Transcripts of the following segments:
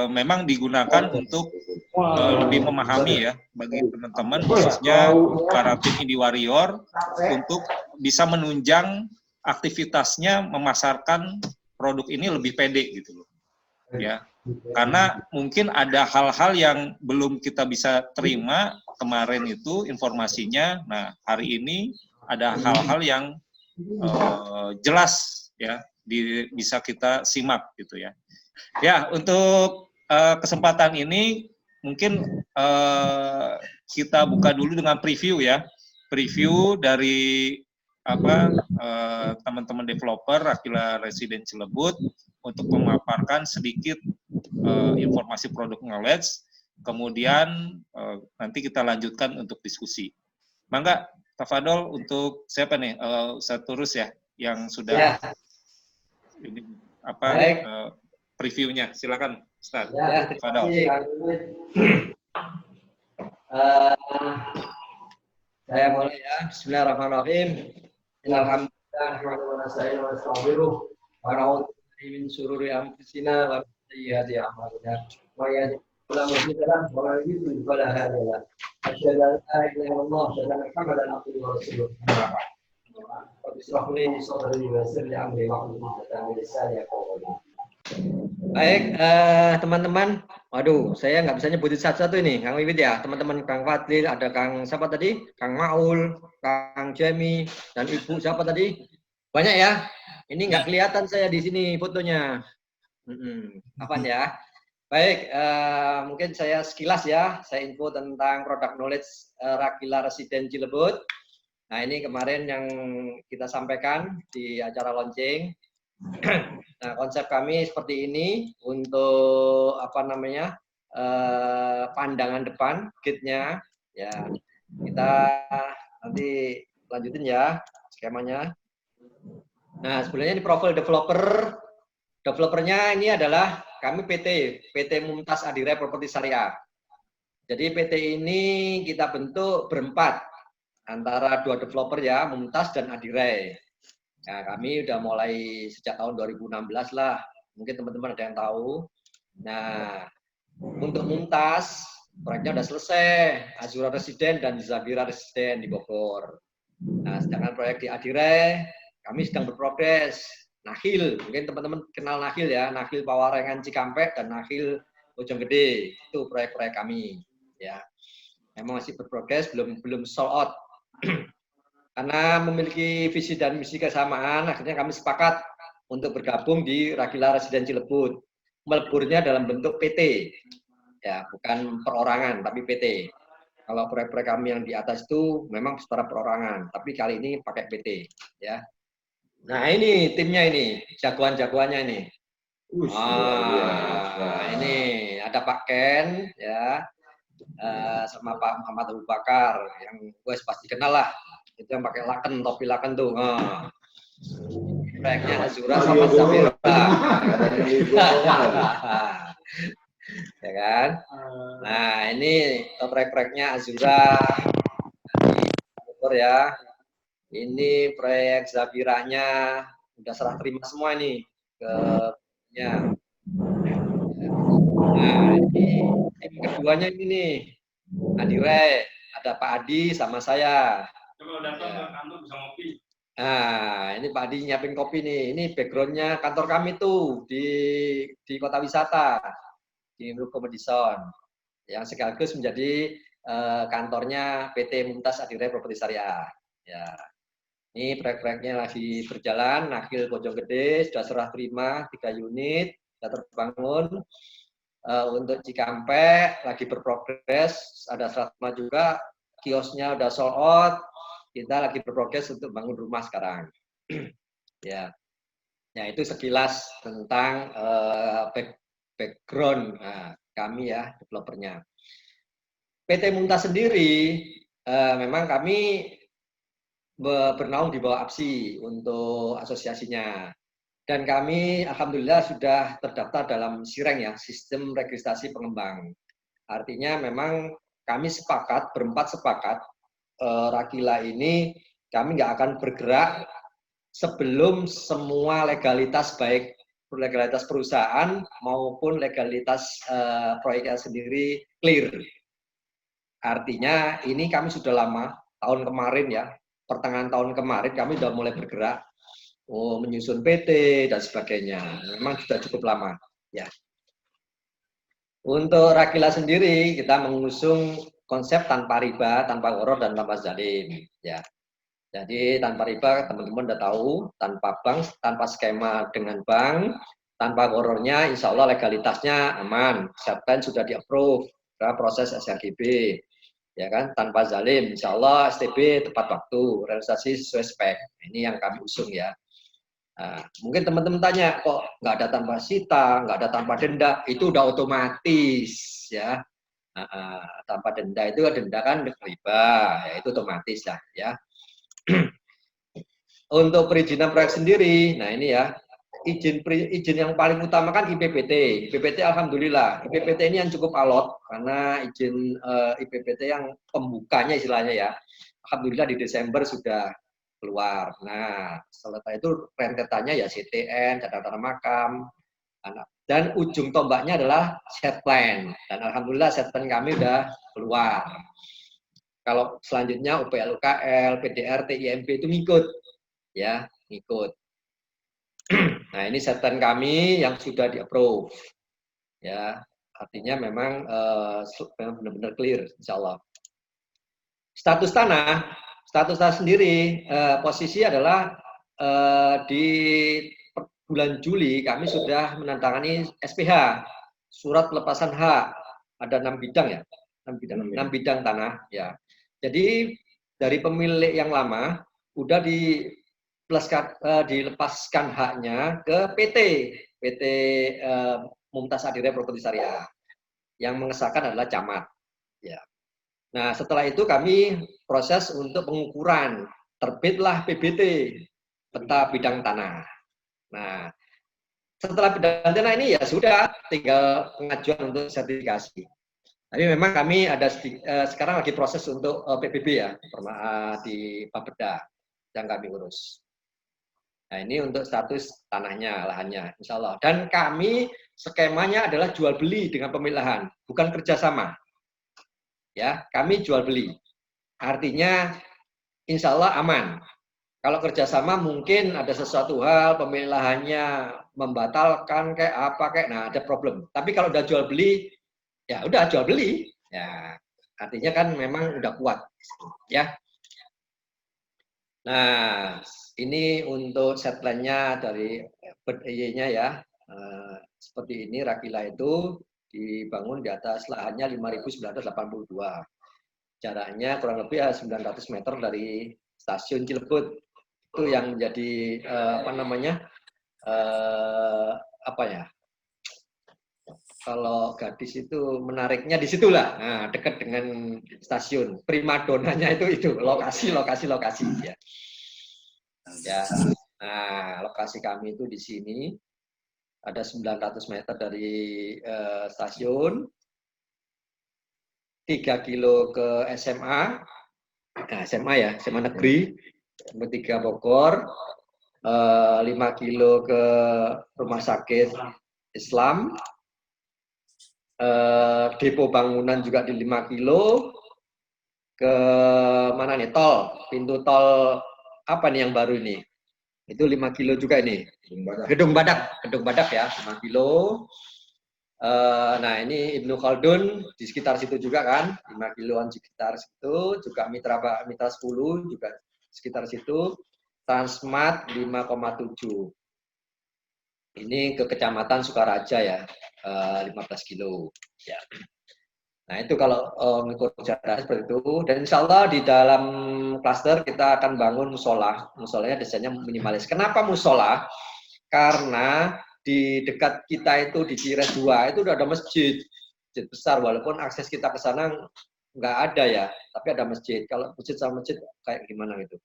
memang digunakan untuk lebih memahami ya bagi teman-teman khususnya para tim Indie Warrior untuk bisa menunjang aktivitasnya memasarkan produk ini lebih pede gitu loh ya, karena mungkin ada hal-hal yang belum kita bisa terima kemarin itu informasinya. Nah hari ini ada hal-hal yang jelas ya bisa kita simak gitu ya. Ya untuk kesempatan ini mungkin kita buka dulu dengan preview ya, preview dari teman-teman developer Aquila Resident Cilebut untuk memaparkan sedikit informasi produk knowledge, kemudian nanti kita lanjutkan untuk diskusi. Mangga, Tafadol untuk siapa nih? Ustadz Turus ya, yang sudah ini previewnya. Silakan, Ustadz. Ya, Tafadol. Saya mulai ya. Bismillahirrahmanirrahim. Alhamdulillah wa nasta'inu wa nastaghfiruh wa na'udzu billahi min shururi anfusina wa min sayyiati a'malina. Wa yahdihillahu wa la yudhlil fala hadiya lahu. Asyhadu an la ilaha illallah wa asyhadu anna Muhammadan abduhu wa rasuluh. Rabbi shrah li sadri wa yassir li amri wahlul 'uqdatam min lisani yafqahu qawli. Baik, teman-teman. Waduh, saya nggak bisa nyebutin satu-satu ini, Kang Wiwit ya. Teman-teman Kang Fadlil, ada Kang siapa tadi? Kang Maul, Kang Jemi, dan Ibu siapa tadi? Banyak ya. Ini nggak kelihatan saya di sini fotonya. Apaan ya? Baik, mungkin saya sekilas ya. Saya info tentang produk knowledge Aquila Resident Cilebut. Nah, ini kemarin yang kita sampaikan di acara launching. Nah, konsep kami seperti ini untuk pandangan depan gate-nya ya. Kita nanti lanjutin ya skemanya. Nah, sebenarnya di profil developernya ini adalah kami PT Mumtaz Adirai Property Syariah. Jadi PT ini kita bentuk berempat antara dua developer ya, Mumtaz dan Adirai. Nah, kami udah mulai sejak tahun 2016 lah. Mungkin teman-teman ada yang tahu. Nah, untuk Mumtaz, proyeknya udah selesai. Azura Residen dan Zabira Residen di Bogor. Nah, sedangkan proyek di Adirai, kami sedang berprogres. Nakhil, mungkin teman-teman kenal Nakhil ya. Nakhil Pawarengan Cikampek dan Nakhil Bojonggede. Itu proyek-proyek kami. Ya, memang masih berprogres, belum sold out. Karena memiliki visi dan misi kesamaan, akhirnya kami sepakat untuk bergabung di Aquila Resident Cilebut. Meleburnya dalam bentuk PT, ya bukan perorangan, tapi PT. Kalau proyek-proyek kami yang di atas itu memang secara perorangan, tapi kali ini pakai PT, ya. Nah ini timnya ini, jagoan-jagoannya ini. Ini ada Pak Ken, ya, sama Pak Muhammad Abu Bakar, yang gue pasti kenal lah. Itu yang pakai laken, topi laken tuh. Proyeknya Azura sama Zabira. Ya kan? Nah, ini proyek-proyeknya Azura ya. Ini proyek Zabiranya udah serah terima semua nih ke ya. Nah, ini tim keduanya ini nih. Adirai, ada Pak Adi sama saya. Kalau datang ke kantor bisa ngopi. Nah, ini Pak Adi nyiapin kopi nih. Ini backgroundnya kantor kami tuh di kota wisata di Ruko Madison, yang sekaligus menjadi kantornya PT Mumtaz Adirai Property Syariah. Ya, ini proyek-proyeknya lagi berjalan. Nakhil Bojonggede sudah serah terima 3 unit, sudah terbangun. Untuk Cikampek lagi berprogres, ada serah terima juga. Kiosnya udah sold out. Kita lagi berprogres untuk bangun rumah sekarang. Ya, itu sekilas tentang background kami ya, developernya. PT Mumtaz sendiri, memang kami bernaung di bawah APSI untuk asosiasinya. Dan kami alhamdulillah sudah terdaftar dalam SIRENG ya, Sistem Registrasi Pengembang. Artinya memang kami berempat sepakat, Aquila ini kami nggak akan bergerak sebelum semua legalitas baik legalitas perusahaan maupun legalitas proyeknya sendiri clear. Artinya ini kami sudah lama, tahun kemarin ya, pertengahan tahun kemarin kami sudah mulai bergerak, menyusun PT dan sebagainya. Memang sudah cukup lama ya. Untuk Rakila sendiri kita mengusung konsep tanpa riba, tanpa gharar dan tanpa zalim ya. Jadi tanpa riba teman-teman udah tahu, tanpa bank, tanpa skema dengan bank, tanpa gharornya insya Allah legalitasnya aman, Setpen sudah di-approve, proses SRGB, ya kan, tanpa zalim, insya Allah STB tepat waktu, realisasi sesuai spek. Ini yang kami usung ya. Nah, mungkin teman-teman tanya, kok nggak ada tanpa sita, nggak ada tanpa denda, itu udah otomatis ya. Tanpa denda itu denda kan riba, ya itu otomatis lah ya. Untuk perizinan proyek sendiri, nah ini ya, izin yang paling utama kan IPPT. IPPT alhamdulillah, IPPT ini yang cukup alot karena izin IPPT yang pembukanya istilahnya ya. Alhamdulillah di Desember sudah keluar. Nah, setelah itu rentetannya ya CTN, catatan makam, dan ujung tombaknya adalah set plan. Dan alhamdulillah set plan kami udah keluar. Kalau selanjutnya UPL, UKL, PDR, TIMB itu ngikut, ya ngikut. Nah ini set plan kami yang sudah di-approve, ya artinya memang benar-benar clear, insya Allah. Status tanah sendiri posisi adalah di bulan Juli kami sudah menandatangani SPH, surat pelepasan hak, ada 6 bidang ya, 6 bidang tanah ya. Jadi dari pemilik yang lama udah dilepaskan haknya ke PT Mumtaz Adire Properti Syariah yang mengesahkan adalah camat ya. Nah, setelah itu kami proses untuk pengukuran, terbitlah PBT, peta bidang tanah. Nah, setelah bidang tanah ini ya sudah tinggal pengajuan untuk sertifikasi. Tapi memang kami ada sekarang lagi proses untuk PBB ya, di Bapeda yang kami urus. Nah, ini untuk status tanahnya, lahannya, insya Allah. Dan kami skemanya adalah jual beli dengan pemilik lahan, bukan kerjasama. Ya, kami jual beli. Artinya insya Allah aman. Kalau kerjasama mungkin ada sesuatu hal pemilik lahannya membatalkan kayak apa kayak, nah ada problem. Tapi kalau udah jual beli, ya udah jual beli. Ya, artinya kan memang udah kuat. Ya. Nah, ini untuk set plan-nya dari PDY-nya ya. Seperti ini Rakila itu dibangun di atas lahannya 5.982. Jaraknya kurang lebih 900 meter dari stasiun Cilebut. Itu yang menjadi apa ya? Kalau Gadis itu menariknya di situlah. Nah, dekat dengan stasiun. Primadonanya itu lokasi ya. Ya. Nah, lokasi kami itu di sini ada 900 meter dari stasiun, 3 kilo ke SMA, nah, SMA ya, SMA negeri, 3 Bogor, 5 kilo ke rumah sakit Islam, depo bangunan juga di 5 kilo, ke mana nih, tol, pintu tol apa nih yang baru ini? Itu 5 kilo juga ini. Gedung Badak ya, 5 kilo. Nah ini Ibnu Khaldun di sekitar situ juga kan, 5 kiloan sekitar situ, juga Mitra 10 juga sekitar situ, Transmart 5,7. Ini ke Kecamatan Sukaraja ya, 15 kilo. Ya. Nah itu kalau mengukur jarak seperti itu, dan insya Allah di dalam klaster kita akan bangun musola. Musolanya desainnya minimalis. Kenapa musola? Karena di dekat kita itu di Cires 2 itu udah ada masjid besar, walaupun akses kita ke sana nggak ada ya, tapi ada masjid. Kalau masjid sama masjid kayak gimana gitu.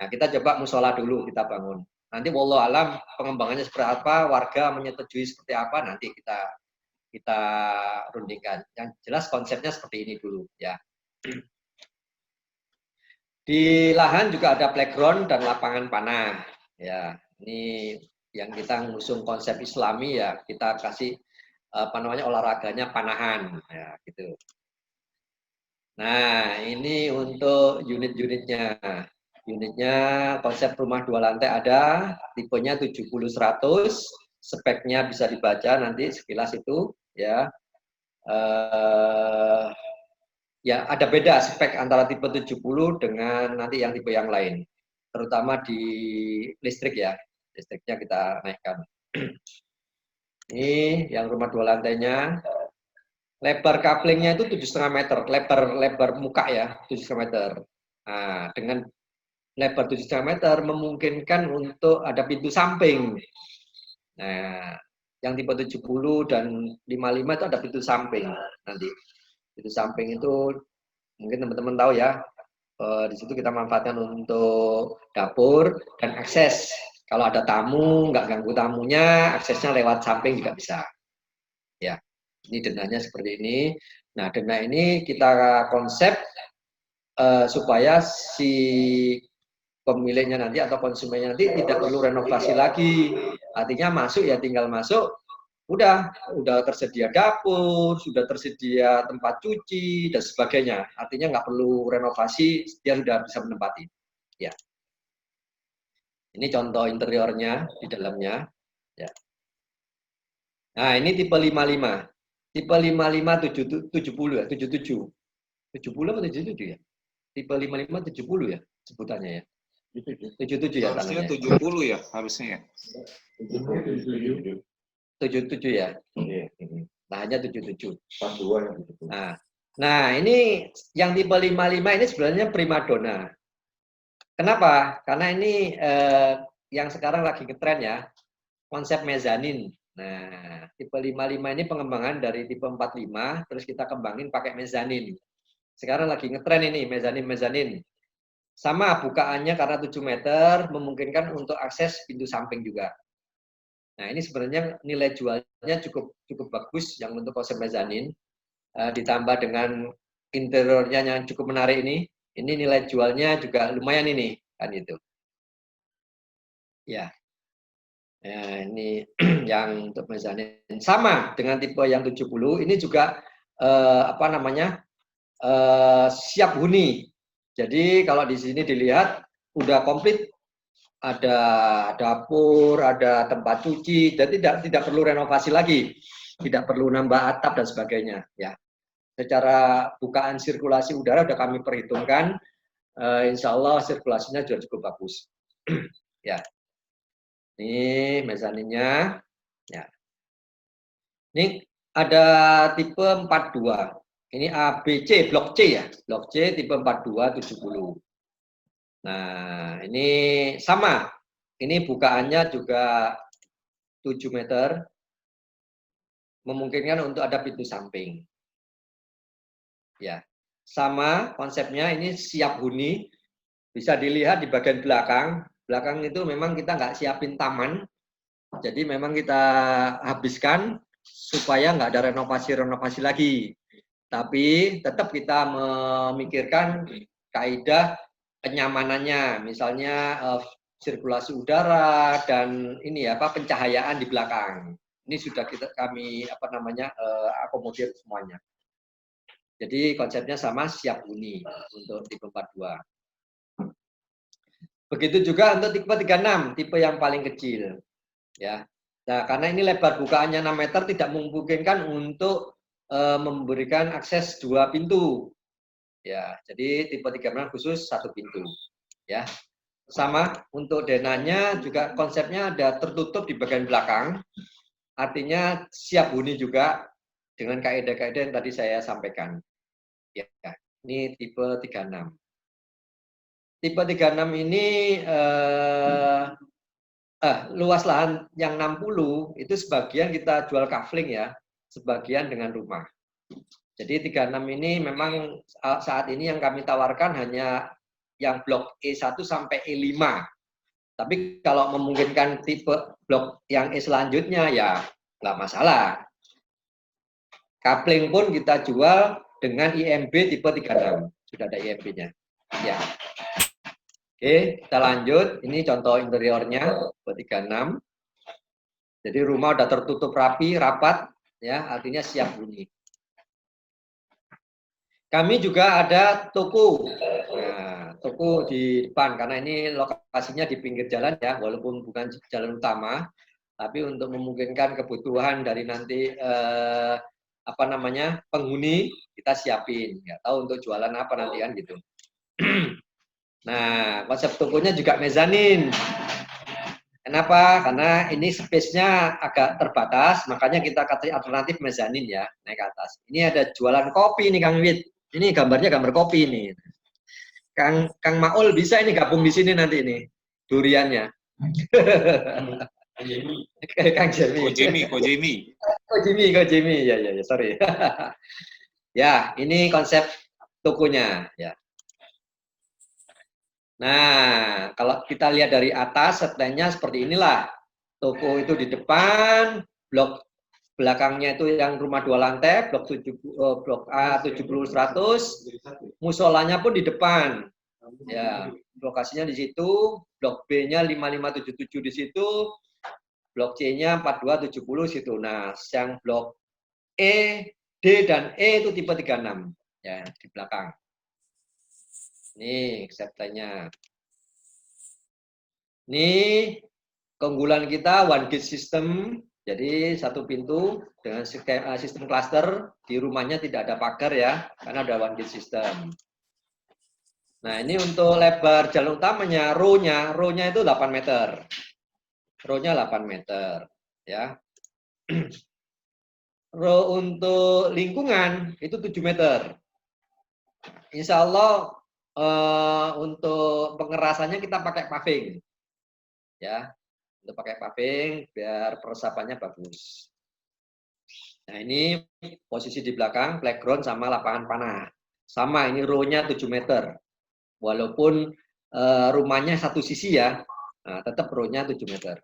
Nah kita coba musola dulu kita bangun. Nanti wallahu alam pengembangannya seperti apa, warga menyetujui seperti apa, nanti kita rundingkan. Yang jelas konsepnya seperti ini dulu ya. Di lahan juga ada playground dan lapangan panah. Ya, ini yang kita ngusung konsep Islami ya kita kasih olahraganya panahan ya gitu. Nah, ini untuk unit-unitnya. Unitnya konsep rumah 2 lantai ada, tipenya 70-100, speknya bisa dibaca nanti sekilas itu ya. Ya ada beda spek antara tipe 70 dengan nanti yang tipe yang lain. Terutama di listrik ya. Listriknya kita naikkan. Ini yang rumah 2 lantainya. Lebar couplingnya itu 7,5 meter, lebar muka ya 7,5 meter. Nah, dengan lebar 7,5 meter memungkinkan untuk ada pintu samping. Nah, yang tipe 70 dan 55 itu ada pintu samping nanti. Pintu samping itu mungkin teman-teman tahu ya. Di situ kita manfaatkan untuk dapur dan akses. Kalau ada tamu, nggak ganggu tamunya, aksesnya lewat samping juga bisa. Ya. Ini denanya seperti ini. Nah, dena ini kita konsep supaya si pemiliknya nanti atau konsumennya nanti tidak perlu renovasi lagi. Artinya masuk ya tinggal masuk, udah tersedia dapur, sudah tersedia tempat cuci dan sebagainya. Artinya nggak perlu renovasi, dia sudah bisa menempati. Ya. Ini contoh interiornya di dalamnya. Ya. Nah, ini tipe 55. Tipe 55 70 ya, 77. 70 atau 77 ya? Tipe 55 70 ya sebutannya ya. 77 ya Harusnya tanahnya. 70 ya harusnya ya. 77 ya. Nah, hanya 77. Nah, ini yang tipe 55 ini sebenarnya primadona. Kenapa? Karena ini yang sekarang lagi ngetren ya, konsep mezanin. Nah, tipe 55 ini pengembangan dari tipe 45, terus kita kembangin pakai mezanin. Sekarang lagi ngetren ini, mezanin. Sama bukaannya karena 7 meter, memungkinkan untuk akses pintu samping juga. Nah, ini sebenarnya nilai jualnya cukup bagus yang untuk konsep mezanin. Ditambah dengan interiornya yang cukup menarik ini nilai jualnya juga lumayan ini, kan itu. Ya. Nah, ini yang untuk mezanin sama dengan tipe yang 70 ini juga siap huni. Jadi kalau di sini dilihat udah komplit, ada dapur, ada tempat cuci, dan tidak perlu renovasi lagi, tidak perlu nambah atap dan sebagainya. Ya, secara bukaan sirkulasi udara udah kami perhitungkan, insya Allah sirkulasinya juga cukup bagus. Ya. Ini mezaninnya. Ya. Ini ada tipe 42. Ini ABC, blok C ya. Blok C tipe 42 70. Nah, ini sama. Ini bukaannya juga 7 meter. Memungkinkan untuk ada pintu samping. Ya. Sama konsepnya ini siap huni. Bisa dilihat di bagian belakang. Belakang itu memang kita nggak siapin taman. Jadi memang kita habiskan supaya nggak ada renovasi lagi. Tapi tetap kita memikirkan kaidah kenyamanannya, misalnya sirkulasi udara dan ini ya pencahayaan di belakang. Ini sudah kami akomodir semuanya. Jadi konsepnya sama, siap huni untuk tipe 42. Begitu juga untuk tipe 36, tipe yang paling kecil. Ya. Nah, karena ini lebar bukaannya 6 meter tidak memungkinkan untuk memberikan akses 2 pintu. Ya, jadi tipe 36 khusus 1 pintu. Ya. Sama untuk denanya juga konsepnya ada tertutup di bagian belakang. Artinya siap huni juga dengan kaidah-kaidah yang tadi saya sampaikan. Ya, ini tipe 36. Tipe 36 ini luas lahan yang 60 itu sebagian kita jual kafling ya, sebagian dengan rumah. Jadi 36 ini memang saat ini yang kami tawarkan hanya yang blok E1 sampai E5. Tapi kalau memungkinkan tipe blok yang E selanjutnya ya nggak masalah. Kafling pun kita jual dengan IMB tipe 36. Sudah ada IMB-nya. Ya. Oke, kita lanjut. Ini contoh interiornya, tipe 36. Jadi rumah udah tertutup rapi, rapat, ya artinya siap huni. Kami juga ada toko. Nah, toko di depan karena ini lokasinya di pinggir jalan ya, walaupun bukan jalan utama, tapi untuk memungkinkan kebutuhan dari nanti penghuni kita siapin. Nggak tahu untuk jualan apa nanti kan gitu. Nah, konsep tokonya juga mezanin. Kenapa? Karena ini space-nya agak terbatas, makanya kita kasih alternatif mezanin ya, naik ke atas. Ini ada jualan kopi nih Kang Wid. Ini gambarnya gambar kopi nih. Kang Maul bisa ini gabung di sini nanti ini duriannya. Kang Jemi. Kojimi. Ya, sorry. Ya, ini konsep tokonya ya. Nah, kalau kita lihat dari atas, setnya seperti inilah. Toko itu di depan, blok belakangnya itu yang rumah 2 lantai, blok A 70-100, musolanya pun di depan. Ya, lokasinya di situ, blok B-nya 5577 di situ, blok C-nya 4270 situ. Nah, yang blok E, D dan E itu tipe 36 ya di belakang. Nih, septanya. Ini keunggulan kita one gate system. Jadi satu pintu dengan sistem cluster, di rumahnya tidak ada pagar ya, karena ada one gate system. Nah, ini untuk lebar jalan utamanya, row-nya itu 8 meter. Row-nya 8 meter ya. Row untuk lingkungan itu 7 meter. Insya Allah untuk pengerasannya kita pakai paving. Ya, untuk pakai paving biar peresapannya bagus. Nah, ini posisi di belakang playground sama lapangan panah. Sama, ini row-nya 7 meter. Walaupun rumahnya satu sisi ya, nah, tetap row-nya 7 meter.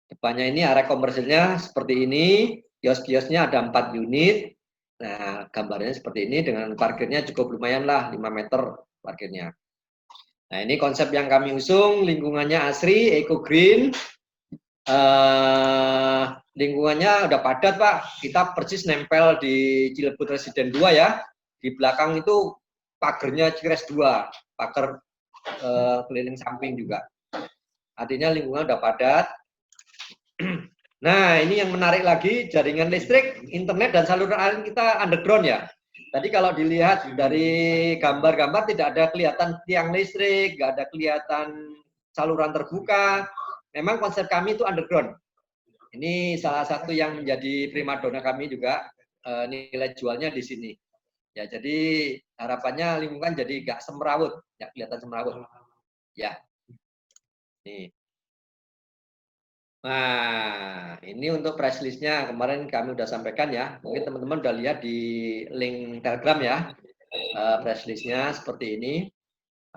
Depannya ini area komersilnya seperti ini, kios-kiosnya ada 4 unit. Nah, gambarnya seperti ini dengan parkirnya cukup lumayan lah, 5 meter parkirnya. Nah, ini konsep yang kami usung, lingkungannya asri, eco green. Lingkungannya udah padat Pak, kita persis nempel di Cilebut Residen 2 ya. Di belakang itu pagernya Cikres 2, pagar keliling samping juga. Artinya lingkungan udah padat. Nah, ini yang menarik lagi, jaringan listrik, internet, dan saluran air kita underground ya. Tadi kalau dilihat dari gambar-gambar tidak ada kelihatan tiang listrik, nggak ada kelihatan saluran terbuka. Memang konsep kami itu underground. Ini salah satu yang menjadi primadona kami juga, nilai jualnya di sini. Ya, jadi harapannya lingkungan jadi nggak semrawut, nggak kelihatan semrawut. Ya, nih. Nah, ini untuk price list-nya kemarin kami udah sampaikan ya. Mungkin teman-teman udah lihat di link Telegram ya. Price list-nya seperti ini.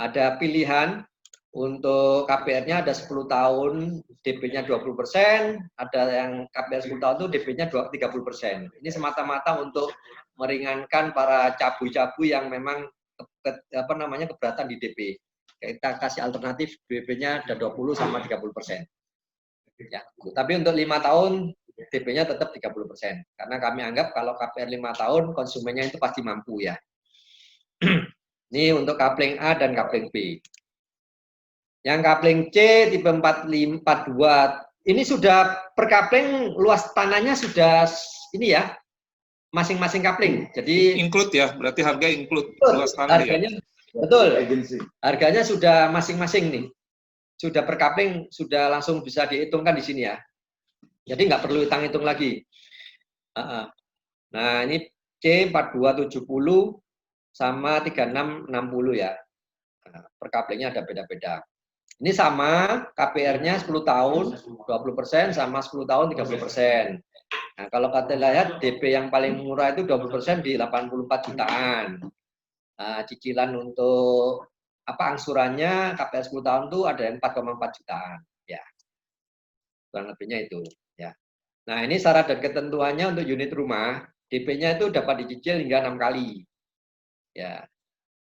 Ada pilihan untuk KPR-nya ada 10 tahun, DP-nya 20%, ada yang KPR 10 tahun itu DP-nya 30%. Ini semata-mata untuk meringankan para cabu-cabu yang memang keberatan di DP. Kita kasih alternatif DP-nya ada 20 sama 30%. Ya, tapi untuk 5 tahun DP-nya tetap 30%. Karena kami anggap kalau KPR 5 tahun konsumennya itu pasti mampu ya. Ini untuk kapling A dan kapling B. Yang kapling C tipe 4542 ini sudah per kapling luas tanahnya sudah ini ya. Masing-masing kapling. Jadi include ya, berarti harga include luas tanah harganya, ya. Betul. Harganya sudah masing-masing nih. Sudah per kapling sudah langsung bisa dihitungkan di sini ya. Jadi nggak perlu hitung-hitung lagi. Nah, ini C4270 sama 3660 ya. Nah, per kaplingnya ada beda-beda. Ini sama, KPR-nya 10 tahun 20% sama 10 tahun 30%. Nah, kalau kita lihat DP yang paling murah itu 20% di 84 jutaan. Nah, cicilan untuk angsurannya KPR 10 tahun tuh ada yang 4,4 jutaan ya. Kurang lebihnya itu ya. Nah, ini syarat dan ketentuannya untuk unit rumah, DP-nya itu dapat dicicil hingga 6 kali. Ya.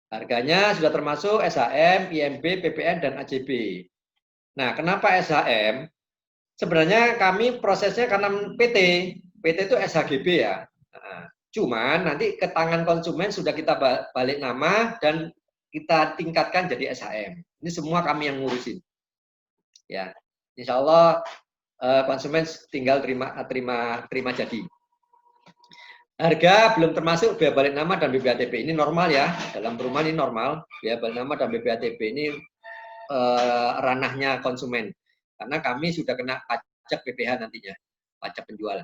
Harganya sudah termasuk SHM, IMB, PPN dan AJB. Nah, kenapa SHM? Sebenarnya kami prosesnya karena PT itu SHGB ya. Nah, cuman nanti ke tangan konsumen sudah kita balik nama dan kita tingkatkan jadi SHM. Ini semua kami yang ngurusin. Ya, Insya Allah konsumen tinggal terima jadi. Harga belum termasuk biaya balik nama dan BPATB. Ini normal ya, dalam perumahan ini normal. Biaya balik nama dan BPATB ini ranahnya konsumen. Karena kami sudah kena pajak PPh nantinya, pajak penjualan.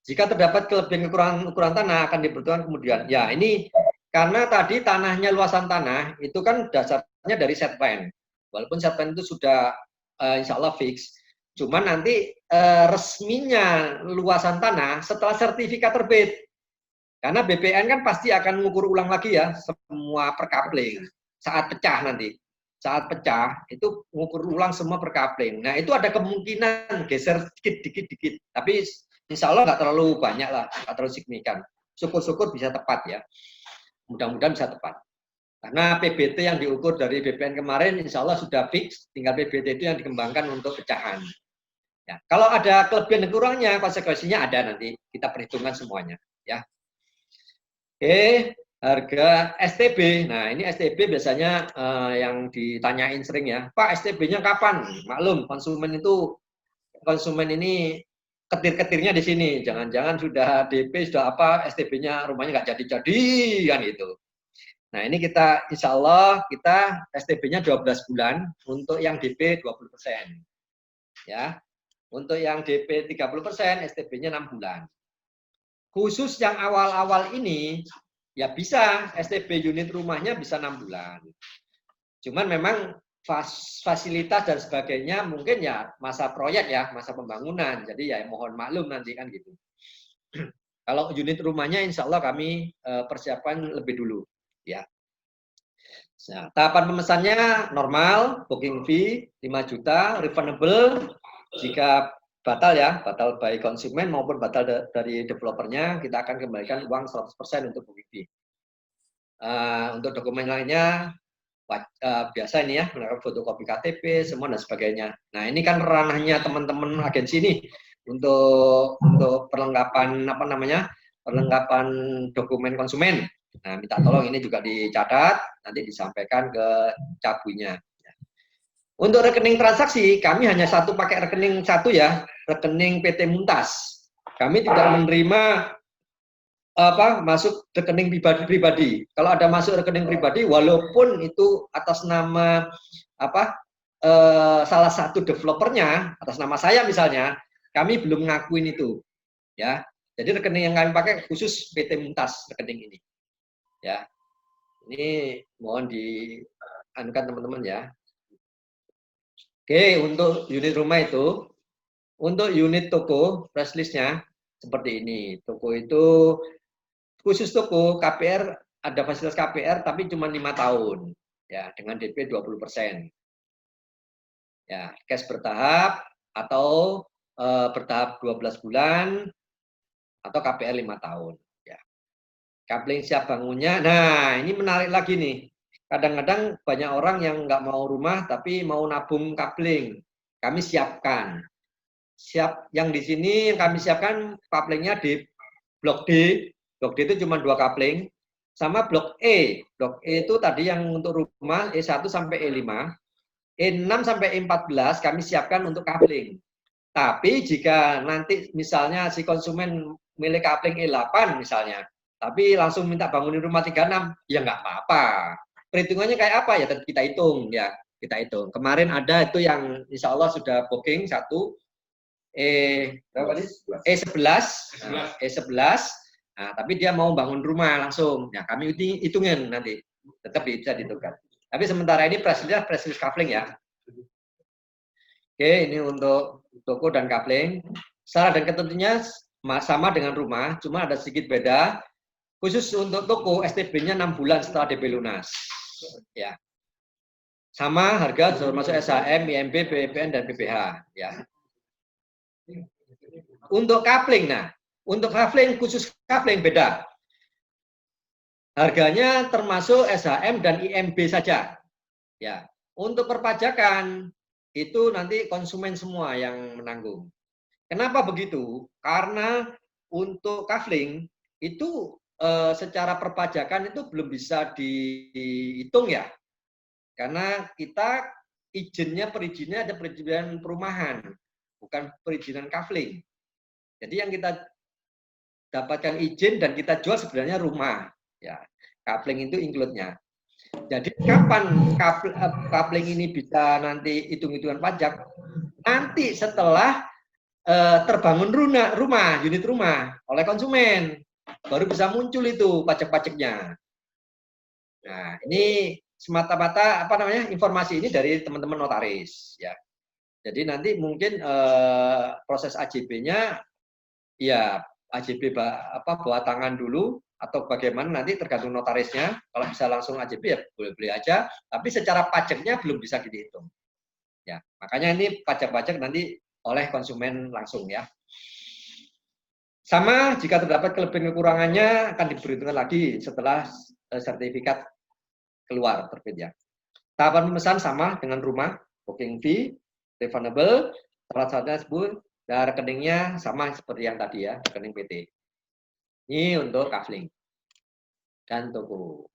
Jika terdapat kelebihan ukuran tanah akan diperhitungkan kemudian. Ya, ini karena tadi tanahnya luasan tanah itu kan dasarnya dari set plan. Walaupun set plan itu sudah insya Allah fix. Cuman nanti resminya luasan tanah setelah sertifikat terbit. Karena BPN kan pasti akan mengukur ulang lagi ya semua perkapling saat pecah nanti. Saat pecah itu mengukur ulang semua perkapling. Nah itu ada kemungkinan geser dikit. Tapi insya Allah nggak terlalu banyak lah, nggak terlalu signifikan. Syukur-syukur bisa tepat ya. Mudah-mudahan bisa tepat. Karena PBT yang diukur dari BPN kemarin insya Allah sudah fix, tinggal PBT itu yang dikembangkan untuk pecahan. Ya, kalau ada kelebihan dan kurangnya, konsekuensinya ada nanti kita perhitungkan semuanya. Ya. Oke, harga STB. Nah, ini STB biasanya yang ditanyain sering ya. Pak, STB-nya kapan? Maklum, konsumen ini ketir-ketirnya di sini. Jangan-jangan sudah DP, sudah apa, STB-nya rumahnya nggak jadi-jadi, kan gitu. Nah, ini kita, insya Allah, kita STB-nya 12 bulan, untuk yang DP 20%. Ya, untuk yang DP 30%, STB-nya 6 bulan. Khusus yang awal-awal ini, ya bisa STB unit rumahnya bisa 6 bulan. Cuman memang fasilitas dan sebagainya mungkin ya masa proyek ya, masa pembangunan. Jadi ya mohon maklum nanti kan gitu. Kalau unit rumahnya insya Allah kami persiapkan lebih dulu. Ya. Nah, tahapan pemesannya normal, booking fee 5 juta, refundable jika batal ya, batal baik konsumen maupun batal dari developernya, kita akan kembalikan uang 100% untuk booking fee. Untuk dokumen lainnya biasa ini ya, menggunakan fotokopi KTP, semua dan sebagainya. Nah ini kan ranahnya teman-teman agensi ini untuk perlengkapan apa namanya, perlengkapan dokumen konsumen. Nah minta tolong ini juga dicatat, nanti disampaikan ke cabunya. Untuk rekening transaksi, kami hanya pakai rekening satu ya, rekening PT Muntas. Kami tidak menerima masuk rekening pribadi. Kalau ada masuk rekening pribadi, walaupun itu atas nama salah satu developernya, atas nama saya misalnya, kami belum ngakuin itu, ya. Jadi rekening yang kami pakai khusus PT Muntas rekening ini, ya. Ini mohon dianukan teman-teman ya. Oke, untuk unit rumah itu, untuk unit toko, price list-nya seperti ini. Toko itu, khusus toko, KPR, ada fasilitas KPR, tapi cuma 5 tahun. Ya, dengan DP 20%. Ya, cash bertahap, atau bertahap 12 bulan, atau KPR 5 tahun. Ya. Kapling siap bangunnya, nah ini menarik lagi nih. Kadang-kadang banyak orang yang nggak mau rumah tapi mau nabung kapling. Kami siapkan. Yang di sini yang kami siapkan kaplingnya di blok D. Blok D itu cuma 2 kapling. Sama blok E. Blok E itu tadi yang untuk rumah E1 sampai E5. E6 sampai E14 kami siapkan untuk kapling. Tapi jika nanti misalnya si konsumen milik kapling E8 misalnya, tapi langsung minta bangunin rumah 36, ya nggak apa-apa. Perhitungannya kayak apa ya kita hitung ya, kita hitung. Kemarin ada itu yang insya Allah sudah booking satu E11, nah, tapi dia mau bangun rumah langsung. Ya kami hitungin nanti, tetap bisa dihitungkan. Tapi sementara ini price list kapling ya. Oke, ini untuk toko dan kapling. Syarat dan ketentuannya sama dengan rumah, cuma ada sedikit beda. Khusus untuk toko, STB-nya 6 bulan setelah DP lunas. Ya. Sama harga termasuk SHM, IMB, BPN, dan BPH. Ya. Untuk kapling, untuk kapling, khusus kapling beda. Harganya termasuk SHM dan IMB saja. Ya. Untuk perpajakan, itu nanti konsumen semua yang menanggung. Kenapa begitu? Karena untuk kafling itu secara perpajakan itu belum bisa dihitung ya. Karena kita perizinnya ada perizinan perumahan, bukan perizinan kafling. Jadi yang kita dapatkan izin dan kita jual sebenarnya rumah. Ya, kafling itu include-nya. Jadi kapan kafling ini bisa nanti hitung-hitungan pajak? Nanti setelah terbangun unit rumah oleh konsumen, baru bisa muncul itu pajak-pajaknya. Nah, ini semata-mata informasi ini dari teman-teman notaris ya. Jadi nanti mungkin proses AJB-nya ya AJB bawa tangan dulu atau bagaimana nanti tergantung notarisnya. Kalau bisa langsung AJB ya boleh-boleh aja, tapi secara pajaknya belum bisa dihitung. Ya, makanya ini pajak-pajak nanti oleh konsumen langsung ya. Sama jika terdapat kelebihan kekurangannya akan diperhitungkan lagi setelah sertifikat keluar terbit ya. Tahapan pemesan sama dengan rumah, booking fee, refundable, syarat-syaratnya sebut, dan rekeningnya sama seperti yang tadi ya, rekening PT. Ini untuk kafling dan toko.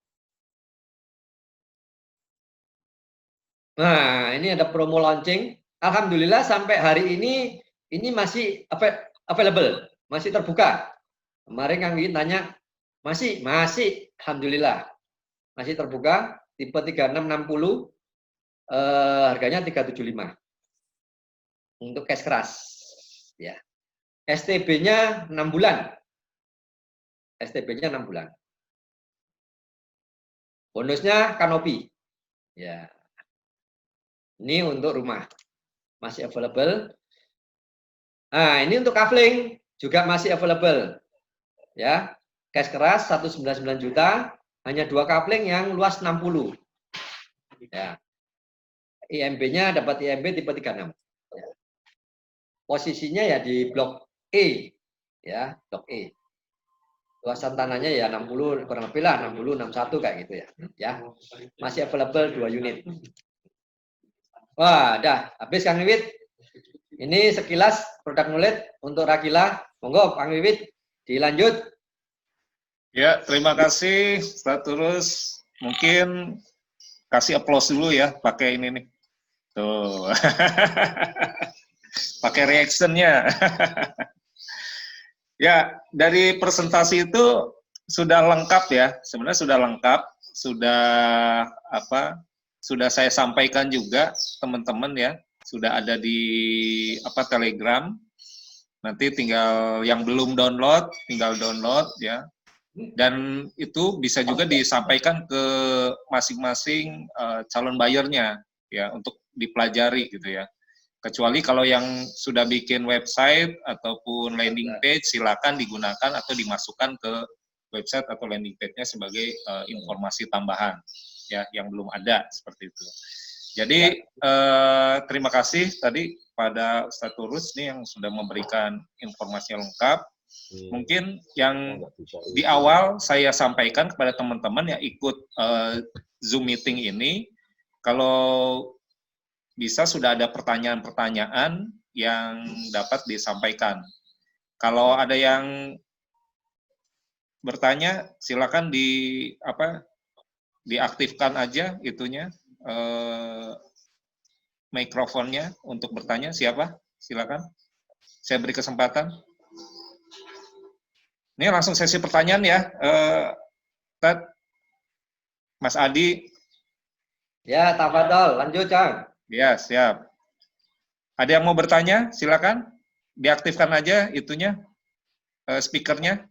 Nah, ini ada promo launching. Alhamdulillah sampai hari ini masih available, masih terbuka. Kemarin Kang Wiwin tanya, masih, alhamdulillah. Masih terbuka, tipe 3660, harganya 375. Untuk cash keras. Ya. STB-nya 6 bulan. STB-nya 6 bulan. Bonusnya kanopi. Ya. Ini untuk rumah. Masih available. Nah, ini untuk kafling juga masih available. Ya. Cash keras 199 juta, hanya 2 kafling yang luas 60. Ya. IMB-nya dapat IMB tipe 36. Ya. Posisinya ya di blok E. Ya, blok E. Luasan tanahnya ya 60 kurang lebih lah 60 61 kayak gitu ya. Ya. Masih available 2 unit. Wah, dah habis Kang Wiwit. Ini sekilas produk knowledge untuk Rakila. Monggo Kang Wiwit dilanjut. Ya, terima kasih Ustaz Tulus. Mungkin kasih applause dulu ya pakai ini nih. Tuh. Pakai reaction-nya. Ya, dari presentasi itu sudah lengkap ya. Sebenarnya sudah lengkap, sudah saya sampaikan juga teman-teman ya. Sudah ada di Telegram. Nanti tinggal yang belum download, tinggal download ya. Dan itu bisa juga disampaikan ke masing-masing calon buyernya ya untuk dipelajari gitu ya. Kecuali kalau yang sudah bikin website ataupun landing page, silakan digunakan atau dimasukkan ke website atau landing page-nya sebagai informasi tambahan ya yang belum ada seperti itu. Jadi terima kasih tadi pada Ustaz Tulus nih yang sudah memberikan informasi yang lengkap. Mungkin yang di awal saya sampaikan kepada teman-teman yang ikut Zoom meeting ini, kalau bisa sudah ada pertanyaan-pertanyaan yang dapat disampaikan. Kalau ada yang bertanya, silakan diaktifkan aja itunya mikrofonnya untuk bertanya. Siapa? Silakan. Saya beri kesempatan. Ini langsung sesi pertanyaan ya, Mas Adi. Ya, tafadhol, lanjut Kang. Ya, siap. Ada yang mau bertanya? Silakan. Diaktifkan aja itunya, speakernya.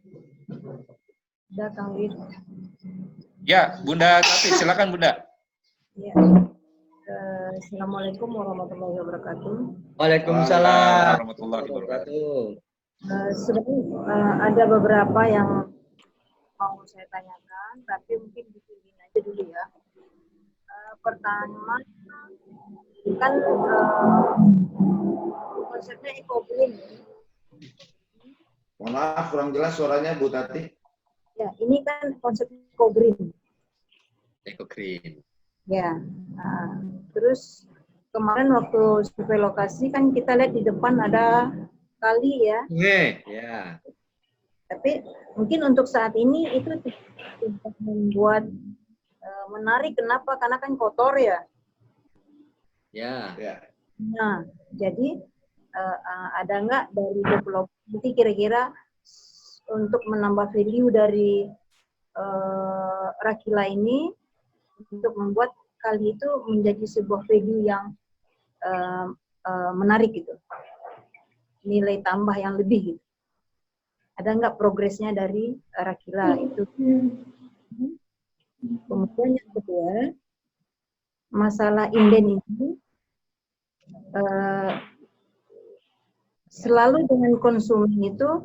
Udah, Kang Wid. Ya, Bunda Tati, silakan Bunda. Ya. Assalamualaikum warahmatullahi wabarakatuh. Waalaikumsalam warahmatullahi wabarakatuh. Sebenarnya ada beberapa yang mau saya tanyakan, tapi mungkin dipilih aja dulu ya. Pertama, kan konsepnya eco-green. Mohon maaf, kurang jelas suaranya Bu Tati. Ya, ini kan konsep eco-green. Eco-green. Ya, terus kemarin waktu survei lokasi kan kita lihat di depan ada kali ya. Ya. Tapi mungkin untuk saat ini itu tidak membuat menarik. Kenapa? Karena kan kotor ya. Ya. Nah, jadi ada nggak dari developer nanti kira-kira untuk menambah value dari Rakila ini untuk membuat kali itu menjadi sebuah value yang menarik gitu, nilai tambah yang lebih gitu. Ada nggak progresnya dari Rakila itu? Kemudian yang kedua, masalah inden ini selalu dengan konsumen itu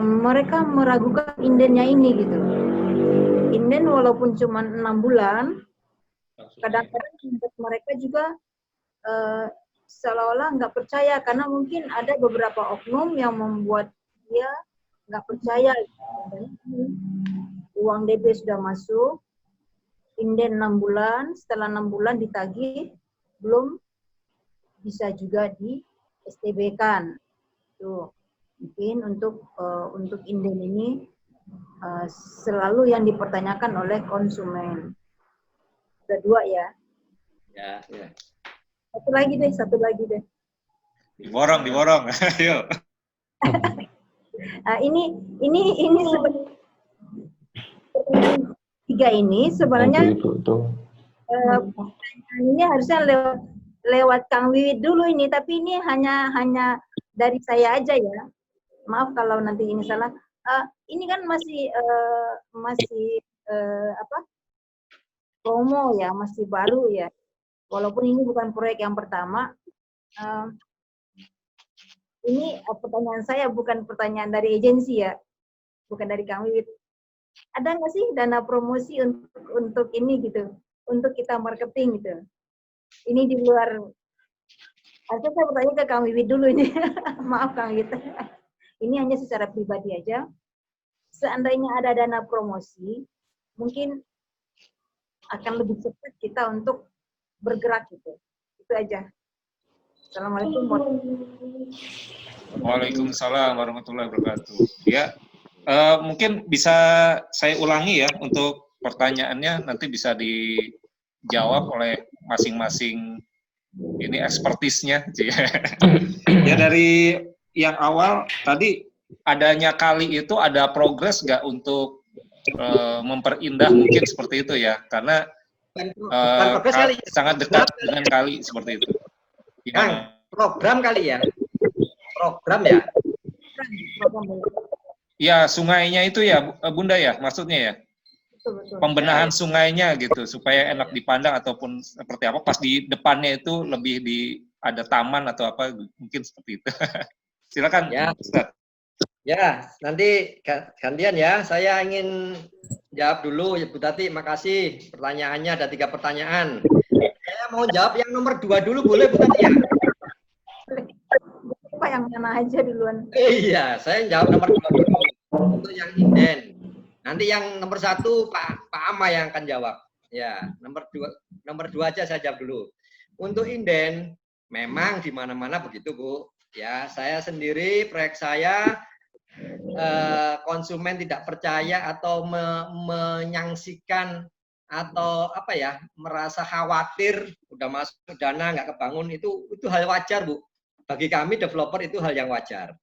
mereka meragukan indennya ini gitu. Inden walaupun cuma 6 bulan, kadang-kadang mereka juga seolah-olah nggak percaya karena mungkin ada beberapa oknum yang membuat dia nggak percaya. Uang DP sudah masuk, inden 6 bulan, setelah 6 bulan ditagih, belum bisa juga di STB kan. Tuh, mungkin untuk inden ini selalu yang dipertanyakan oleh konsumen. Ada 2 ya. Ya. Satu lagi deh. Diborong. Ayo. Ini sebenarnya 3 ini sebenarnya ini harusnya lewat Kang Wiwit dulu ini, tapi ini hanya dari saya aja ya. Maaf kalau nanti ini salah. Ini kan masih promo ya, masih baru ya. Walaupun ini bukan proyek yang pertama. Ini pertanyaan saya bukan pertanyaan dari agensi ya, bukan dari Kang Wiwit. Ada nggak sih dana promosi untuk ini gitu, untuk kita marketing gitu? Ini di luar. Harusnya saya bertanya ke Kang Wiwit dulu ini. Maaf Kang Wiwit. Ini hanya secara pribadi aja. Seandainya ada dana promosi, mungkin akan lebih cepat kita untuk bergerak gitu. Itu aja. Assalamualaikum warahmatullahi wabarakatuh. Waalaikumsalam warahmatullahi wabarakatuh. Ya, mungkin bisa saya ulangi ya untuk pertanyaannya, nanti bisa dijawab oleh masing-masing ini ekspertisnya. Ya, dari yang awal tadi, adanya kali itu ada progres nggak untuk memperindah mungkin seperti itu ya, karena sangat dekat dengan kali seperti itu. Kang, program kali ya? Program ya? Ya, sungainya itu ya, Bunda ya, maksudnya ya? Betul. Pembenahan sungainya gitu, supaya enak dipandang ataupun seperti apa, pas di depannya itu lebih ada taman atau apa, mungkin seperti itu. Silakan, ya. Ustaz. Ya, nanti gantian ya. Saya ingin jawab dulu, Bu Tati. Makasih pertanyaannya, ada 3 pertanyaan. Saya mau jawab yang nomor 2 dulu, boleh Bu Tati ya? Apa yang mana aja duluan? Iya, saya jawab nomor 2 dulu. Untuk yang inden. Nanti yang nomor 1 Pak Ama yang akan jawab. Ya, nomor 2 aja saya jawab dulu. Untuk inden, memang di mana-mana begitu, Bu. Ya, saya sendiri, proyek saya, konsumen tidak percaya atau menyangsikan atau apa ya, merasa khawatir udah masuk dana nggak kebangun, itu hal wajar, Bu. Bagi kami developer itu hal yang wajar.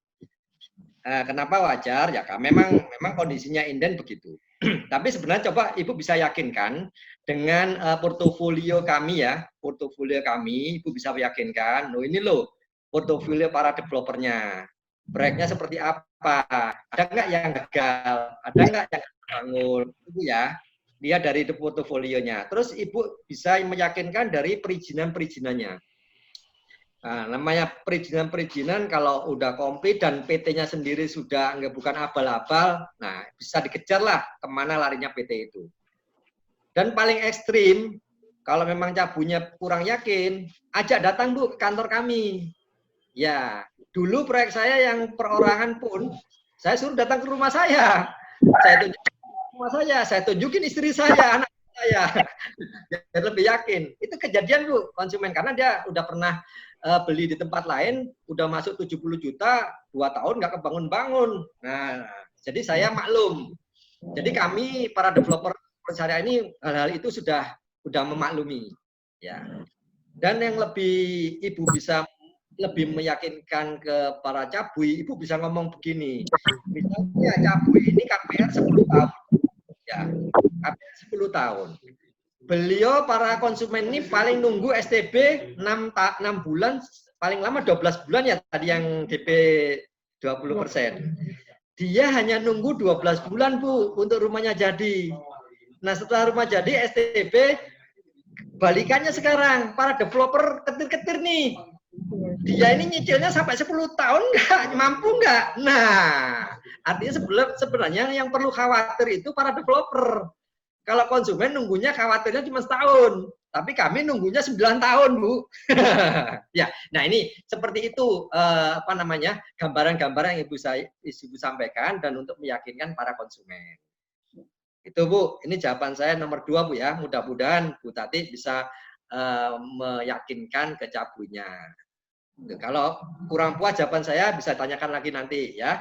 Kenapa wajar? Ya memang kondisinya inden begitu. Tapi sebenarnya coba Ibu bisa yakinkan dengan portofolio kami ya, portofolio kami, Ibu bisa meyakinkan, loh ini loh portofolio para developernya. Proyeknya seperti apa? Ada nggak yang gagal? Ada nggak yang bangun? Itu ya, lihat dari portofolionya. Terus Ibu bisa meyakinkan dari perizinan-perizinannya. Nah, namanya perizinan-perizinan kalau udah komplit dan PT-nya sendiri sudah bukan abal-abal, nah bisa dikejar lah kemana larinya PT itu. Dan paling ekstrim, kalau memang cabutnya kurang yakin, ajak datang Bu ke kantor kami. Ya, dulu proyek saya yang perorangan pun, saya suruh datang ke rumah saya. Saya tunjukin istri saya, anak saya saya. Biar lebih yakin. Itu kejadian Bu, konsumen karena dia udah pernah beli di tempat lain, udah masuk 70 juta, 2 tahun nggak kebangun-bangun. Nah, jadi saya maklum. Jadi kami para developer syariah ini hal-hal itu sudah memaklumi. Ya. Dan yang lebih Ibu bisa lebih meyakinkan ke para cabui, Ibu bisa ngomong begini. Misalnya cabui ini KPR 10 tahun. Ya, KPR 10 tahun. Beliau para konsumen ini paling nunggu STB 6 bulan, paling lama 12 bulan ya tadi yang DP 20%. Dia hanya nunggu 12 bulan Bu untuk rumahnya jadi. Nah setelah rumah jadi STB balikannya sekarang para developer ketir-ketir nih. Dia ini nyicilnya sampai 10 tahun nggak mampu nggak? Nah artinya sebenarnya yang perlu khawatir itu para developer. Kalau konsumen nunggunya khawatirnya cuma setahun, tapi kami nunggunya 9 tahun, Bu. Ya, nah ini seperti itu gambaran-gambaran yang Ibu sampaikan dan untuk meyakinkan para konsumen. Itu Bu, ini jawaban saya nomor 2 Bu ya. Mudah-mudahan Bu Tati bisa meyakinkan ke cabunya. Kalau kurang puas jawaban saya bisa tanyakan lagi nanti ya.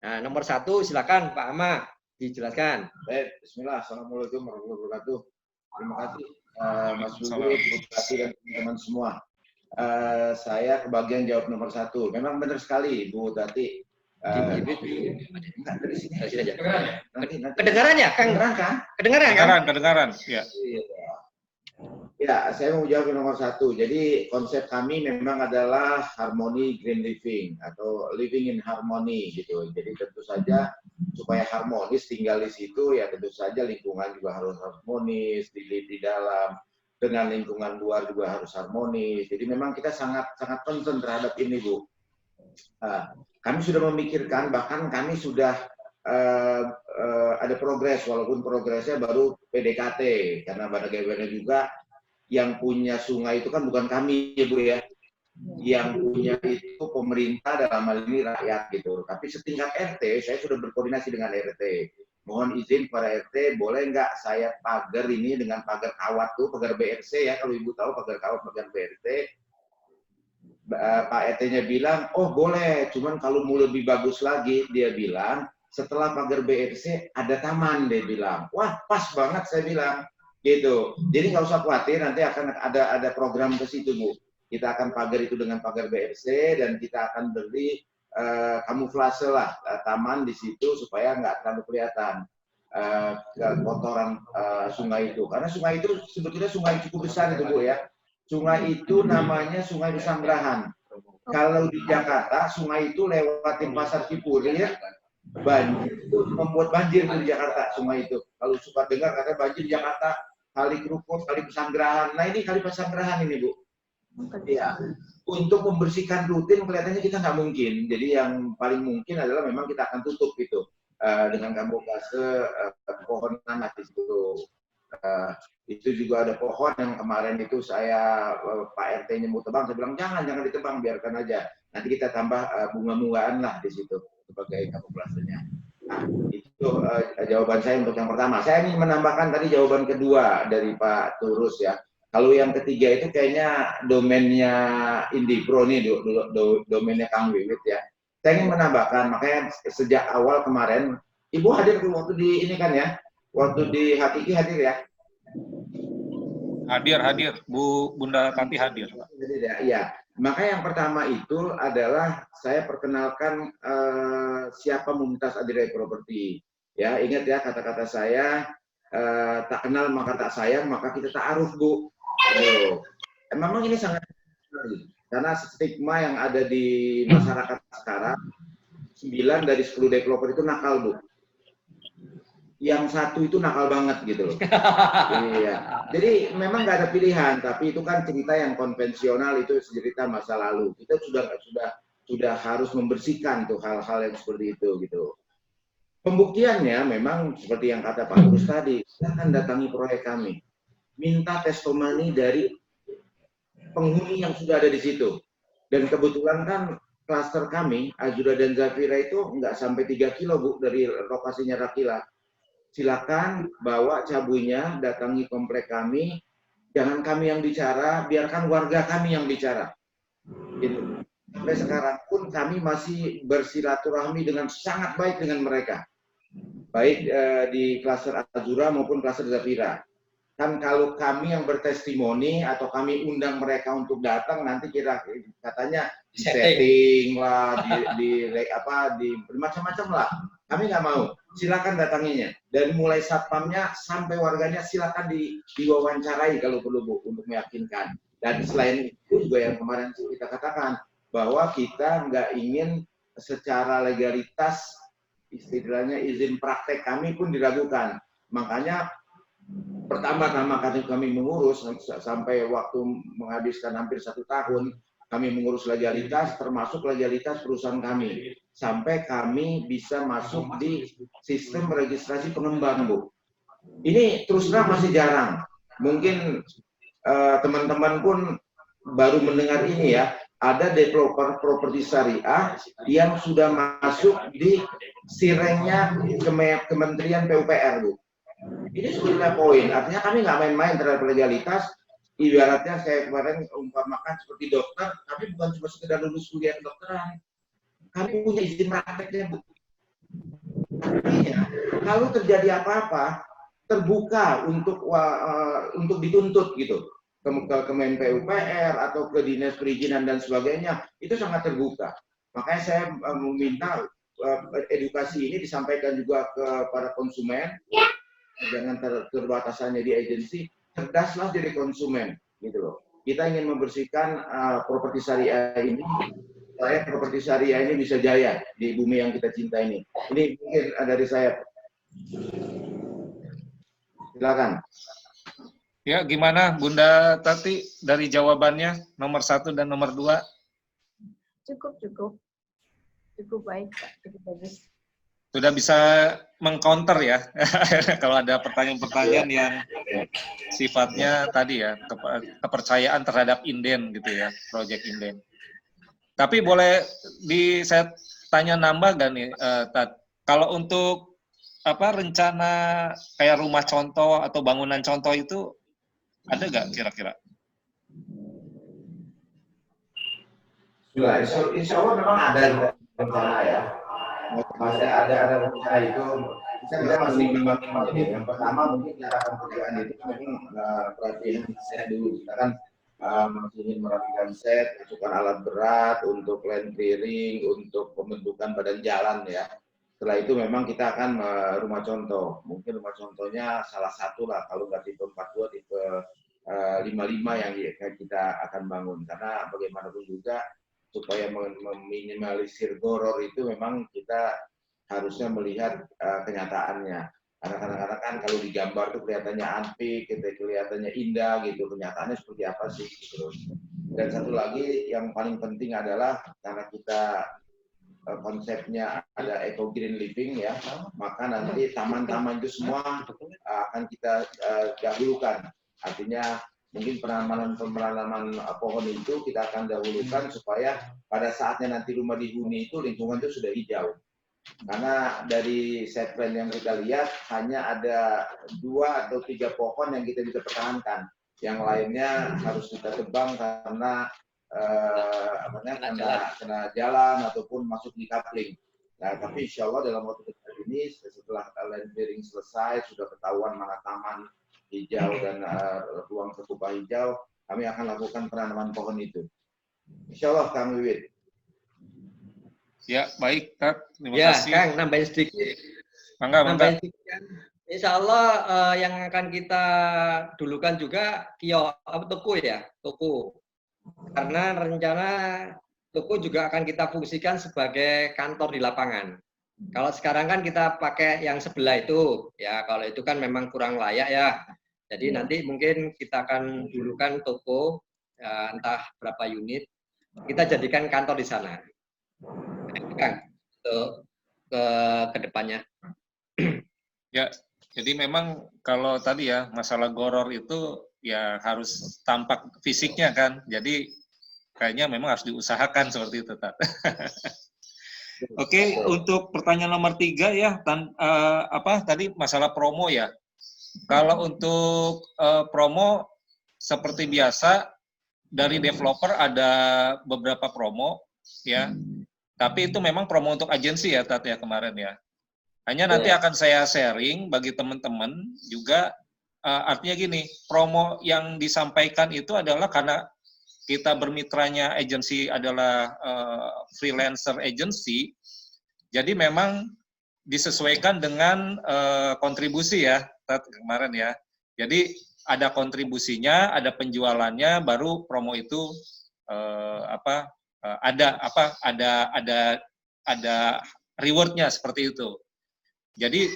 Nah, nomor 1 silakan Pak Ahmad. Dijelaskan. Baik, Bismillah. Assalamualaikum warahmatullahi wabarakatuh. Terima kasih Mas Budi, Bu Tati dan teman-teman semua. Saya kebagian jawab nomor 1. Memang benar sekali Bu Tati. Enggak dari sini aja. Kedengaran ya, Kang? Kedengaran kan? Kedengaran. Ya. Ya, saya mau jawab nomor 1. Jadi konsep kami memang adalah harmony green living atau living in harmony gitu. Jadi tentu saja supaya harmonis tinggal di situ ya tentu saja lingkungan juga harus harmonis di dalam dengan lingkungan luar juga harus harmonis. Jadi memang kita sangat concern terhadap ini Bu. Kami sudah memikirkan bahkan kami sudah ada progres walaupun progresnya baru PDKT karena bagaimana juga yang punya sungai itu kan bukan kami ya Bu ya. Yang punya itu pemerintah dalam hal ini rakyat gitu. Tapi setingkat RT saya sudah berkoordinasi dengan RT. Mohon izin para RT boleh nggak saya pagar ini dengan pagar kawat tuh, pagar BRC ya kalau Ibu tahu pagar kawat pagar BRT. Pak RT-nya bilang, oh boleh, cuman kalau mau lebih bagus lagi, dia bilang, setelah pagar BRC ada taman, dia bilang. Wah, pas banget saya bilang. Gitu. Jadi nggak usah khawatir, nanti akan ada program ke situ, Bu. Kita akan pagar itu dengan pagar BRC, dan kita akan beli kamuflase lah, taman di situ, supaya nggak terlalu kelihatan kotoran sungai itu. Karena sungai itu sebetulnya sungai cukup besar itu, Bu ya. Sungai itu namanya Sungai Pesanggerahan. Kalau di Jakarta, sungai itu lewatin Pasar Cipuri ya, banjir itu membuat banjir di Jakarta sungai itu. Kalau suka dengar katanya banjir di Jakarta, Kali Kerukut, Kali Pesanggerahan. Nah ini Kali Pesanggerahan ini Bu. Ya, untuk membersihkan rutin kelihatannya kita nggak mungkin. Jadi yang paling mungkin adalah memang kita akan tutup gitu dengan kamuflase pohon nanas di situ. Itu juga ada pohon yang kemarin itu saya Pak RT-nya mau tebang, saya bilang jangan ditebang, biarkan aja. Nanti kita tambah bunga-bungaan lah di situ sebagai kamuflasenya. Nah, itu jawaban saya untuk yang pertama. Saya ingin menambahkan tadi jawaban kedua dari Pak Turus ya. Kalau yang ketiga itu kayaknya domainnya Indipro nih, domainnya Kang Wiwit ya. Saya ingin menambahkan, makanya sejak awal kemarin, Ibu hadir waktu di ini kan ya, waktu di Hakiki hadir ya. Hadir. Bunda Tati hadir. Ya, maka yang pertama itu adalah saya perkenalkan siapa Mumtaz Adirai Property. Ya, ingat ya kata-kata saya, tak kenal maka tak sayang, maka kita ta'aruf Bu. Memang ini sangat karena stigma yang ada di masyarakat sekarang, 9 dari 10 developer itu nakal Bu. Yang satu itu nakal banget gitu loh. Iya. Jadi memang nggak ada pilihan, tapi itu kan cerita yang konvensional, itu cerita masa lalu. Kita sudah harus membersihkan tuh hal-hal yang seperti itu gitu. Pembuktiannya memang seperti yang kata Pak Terus tadi, silakan datangi proyek kami, minta testimoni dari penghuni yang sudah ada di situ. Dan kebetulan kan klaster kami Azura dan Zafira itu nggak sampai 3 kilo Bu dari lokasinya Rakila. silakan bawa cabunya, datangi komplek kami, jangan kami yang bicara, biarkan warga kami yang bicara. Gitu. Sampai sekarang pun kami masih bersilaturahmi dengan sangat baik dengan mereka, baik di klaster Azura maupun klaster Zafira. Kan kalau kami yang bertestimoni atau kami undang mereka untuk datang, nanti katanya setting lah, di macam-macam lah. Kami nggak mau. Silakan datanginya. Dari mulai satpamnya sampai warganya silakan diwawancarai kalau perlu Bu, untuk meyakinkan. Dan selain itu juga yang kemarin kita katakan bahwa kita nggak ingin secara legalitas istilahnya izin praktek kami pun diragukan. Makanya pertama-tama kami mengurus sampai waktu menghabiskan hampir 1 tahun, kami mengurus legalitas, termasuk legalitas perusahaan kami, sampai kami bisa masuk di sistem registrasi pengembang, Bu. Ini terus terang masih jarang. Mungkin teman-teman pun baru mendengar ini ya. Ada developer properti syariah yang sudah masuk di sirengnya Kementerian PUPR, Bu. Ini sebetulnya poin, artinya kami nggak main-main terhadap legalitas. Ibaratnya saya kemarin umpamakan seperti dokter, kami bukan cuma sekedar lulus kuliah kedokteran, kami punya izin prakteknya, Bu. Artinya, kalau terjadi apa-apa, terbuka untuk dituntut gitu ke Kemen PUPR atau ke Dinas Perizinan dan sebagainya, itu sangat terbuka. Makanya saya meminta edukasi ini disampaikan juga kepada konsumen. Jangan terbatasannya di agensi, cerdaslah jadi konsumen, gitu loh. Kita ingin membersihkan properti syariah ini, supaya properti syariah ini bisa jaya di bumi yang kita cinta ini. Ini mungkin dari saya. Silakan. Ya, gimana Bunda Tati dari jawabannya nomor 1 dan nomor 2? Cukup baik, Pak. Cukup bagus. Sudah bisa mengcounter ya kalau ada pertanyaan-pertanyaan yang sifatnya tadi ya kepercayaan terhadap inden gitu ya, proyek inden. Tapi boleh saya tanya nambah gak nih, Tat? Kalau untuk rencana kayak rumah contoh atau bangunan contoh itu ada gak kira-kira? Sudah, insya Allah memang ada rencana ya. Masih ada rencana itu. Kita masih membangun ini. Yang pertama mungkin cara pekerjaan itu mungkin perhatian set dulu. Kita kan masih ingin merapikan set, masukkan alat berat untuk land clearing, untuk pembentukan badan jalan ya. Setelah itu memang kita akan rumah contoh. Mungkin rumah contohnya salah satu lah, kalau nggak tipe 42, tipe 55 yang kita akan bangun. Karena bagaimanapun juga supaya meminimalisir goror itu memang kita harusnya melihat kenyataannya. Karena kadang-kadang kan kalau digambar itu kelihatannya antik, kelihatannya indah gitu, kenyataannya seperti apa sih gitu. Dan satu lagi yang paling penting adalah karena kita konsepnya ada eco green living ya, maka nanti taman-taman itu semua akan kita dahulukan. Artinya mungkin penanaman pohon itu kita akan dahulukan supaya pada saatnya nanti rumah dihuni itu lingkungan itu sudah hijau. Karena dari set plan yang kita lihat hanya ada 2 atau 3 pohon yang kita bisa pertahankan. Yang lainnya harus kita tebang karena kena jalan ataupun masuk di coupling. Nah, tapi insya Allah dalam waktu dekat ini setelah land clearing selesai, sudah ketahuan mana taman hijau dan ruang terbuka hijau, kami akan lakukan penanaman pohon itu. Insya Allah, Kang Wiwit. Ya, baik, Tat. Terima kasih. Kang, nambahin sedikit. Mangga. Insya Allah yang akan kita dulukan juga toko. Karena rencana toko juga akan kita fungsikan sebagai kantor di lapangan. Kalau sekarang kan kita pakai yang sebelah itu, ya kalau itu kan memang kurang layak ya. Jadi nanti mungkin kita akan dulukan toko, entah berapa unit, kita jadikan kantor di sana. Kang, untuk ke depannya. Ya, jadi memang kalau tadi ya masalah goror itu ya harus tampak fisiknya kan. Jadi kayaknya memang harus diusahakan seperti itu, Tat. Oke, untuk pertanyaan nomor 3 ya, apa tadi masalah promo ya. Kalau untuk promo seperti biasa dari developer ada beberapa promo ya. Tapi itu memang promo untuk agensi ya Tat ya kemarin ya. Hanya nanti akan saya sharing bagi teman-teman juga artinya gini, promo yang disampaikan itu adalah karena kita bermitranya agensi adalah freelancer agency, jadi memang disesuaikan dengan kontribusi ya kemarin ya. Jadi ada kontribusinya, ada penjualannya, baru promo itu ada rewardnya seperti itu. Jadi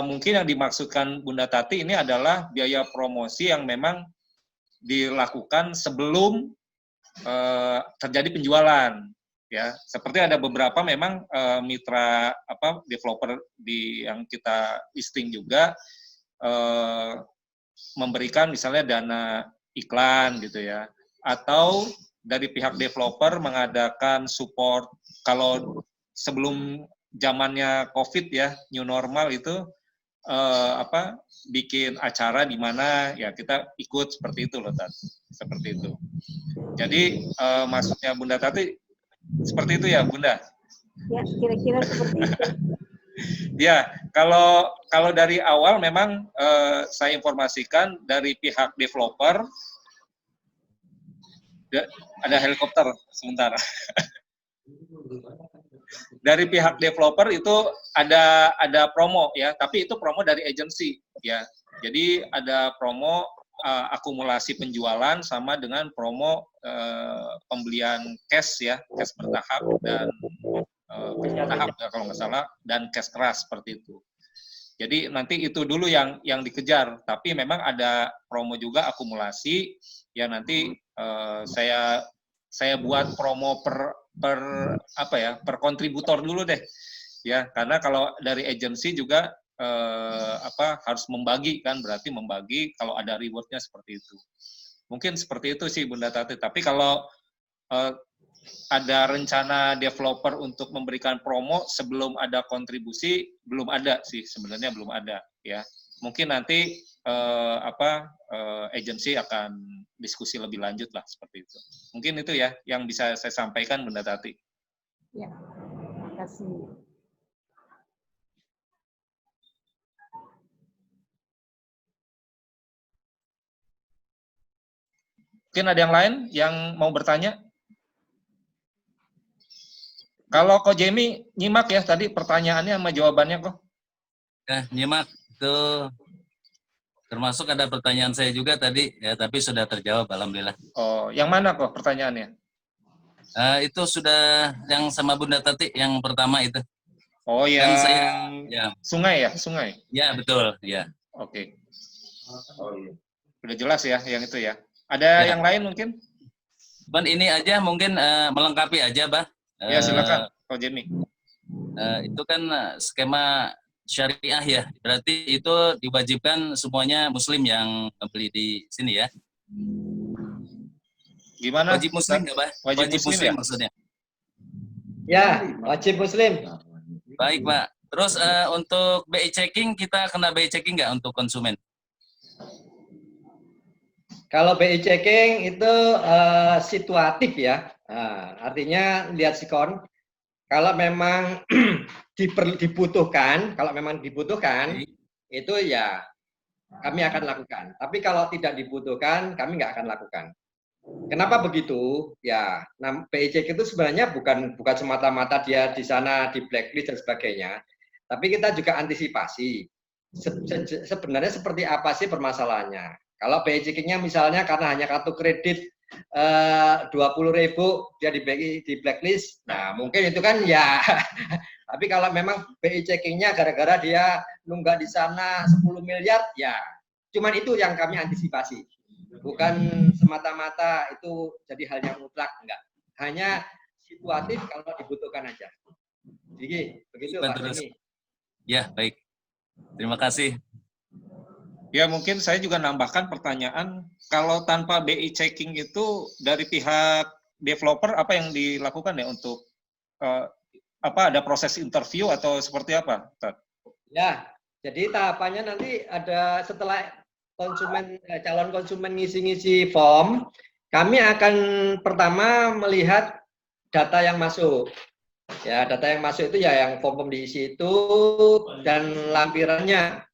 mungkin yang dimaksudkan Bunda Tati ini adalah biaya promosi yang memang dilakukan sebelum terjadi penjualan ya. Seperti ada beberapa memang mitra developer yang kita listing juga memberikan misalnya dana iklan gitu ya, atau dari pihak developer mengadakan support kalau sebelum zamannya COVID ya, new normal itu bikin acara di mana ya kita ikut seperti itu loh Tat. Seperti itu. Jadi maksudnya Bunda Tati seperti itu ya Bunda? Ya, kira-kira seperti itu. Ya, kalau dari awal memang saya informasikan dari pihak developer ada helikopter sebentar. Dari pihak developer itu ada promo ya, tapi itu promo dari agensi ya. Jadi ada promo akumulasi penjualan sama dengan promo pembelian cash ya, cash bertahap dan bertahap ya, kalau nggak salah, dan cash keras seperti itu. Jadi nanti itu dulu yang dikejar, tapi memang ada promo juga akumulasi ya. Nanti saya buat promo per kontributor dulu deh ya, karena kalau dari agensi juga harus membagi kan, berarti membagi kalau ada rewardnya seperti itu. Mungkin seperti itu sih Bunda Tati. Tapi kalau ada rencana developer untuk memberikan promo sebelum ada kontribusi, belum ada sih sebenarnya, belum ada ya. Mungkin nanti agensi akan diskusi lebih lanjut lah seperti itu. Mungkin itu ya yang bisa saya sampaikan Bunda Tati. Ya, terima kasih. Mungkin ada yang lain yang mau bertanya? Kalau Ko Jemi nyimak ya tadi pertanyaannya sama jawabannya kok. Ya, nyimak itu termasuk ada pertanyaan saya juga tadi ya, tapi sudah terjawab alhamdulillah. Oh, yang mana kok pertanyaannya? Itu sudah yang sama Bunda Tati yang pertama itu. Oh, yang ya. Sungai ya, Sungai. Ya, betul, ya. Oke. Oh, iya. Udah jelas ya yang itu ya. Ada yang lain mungkin? Cuman ini aja mungkin melengkapi aja, Bah. Ya, silakan, Ko Jemi. Itu kan skema syariah ya, berarti itu diwajibkan semuanya Muslim yang beli di sini ya. Gimana? Wajib Muslim nggak, Bah? Wajib Muslim ya? Maksudnya. Ya, wajib Muslim. Baik, Pak. Terus untuk BI checking, kita kena BI checking nggak untuk konsumen? Kalau BI checking itu situatif ya. Artinya lihat sikon. Kalau memang dibutuhkan, itu ya kami akan lakukan. Tapi kalau tidak dibutuhkan, kami nggak akan lakukan. Kenapa begitu? Ya, BI checking itu sebenarnya bukan semata-mata dia di sana di blacklist dan sebagainya. Tapi kita juga antisipasi. Sebenarnya seperti apa sih permasalahannya? Kalau BI checking-nya misalnya karena hanya kartu kredit 20.000 dia di blacklist, nah mungkin itu kan ya. Tapi kalau memang BI checking-nya gara-gara dia nunggak di sana 10 miliar, ya cuman itu yang kami antisipasi. Bukan semata-mata itu jadi hal yang mutlak, enggak. Hanya situatif kalau dibutuhkan aja. Jadi begitu Pak Jemi. Ya, baik. Terima kasih. Ya, mungkin saya juga nambahkan pertanyaan, kalau tanpa BI checking itu dari pihak developer apa yang dilakukan ya untuk ada proses interview atau seperti apa? Ya, jadi tahapannya nanti ada setelah calon konsumen ngisi-ngisi form, kami akan pertama melihat data yang masuk. Ya, data yang masuk itu ya yang form diisi itu dan lampirannya.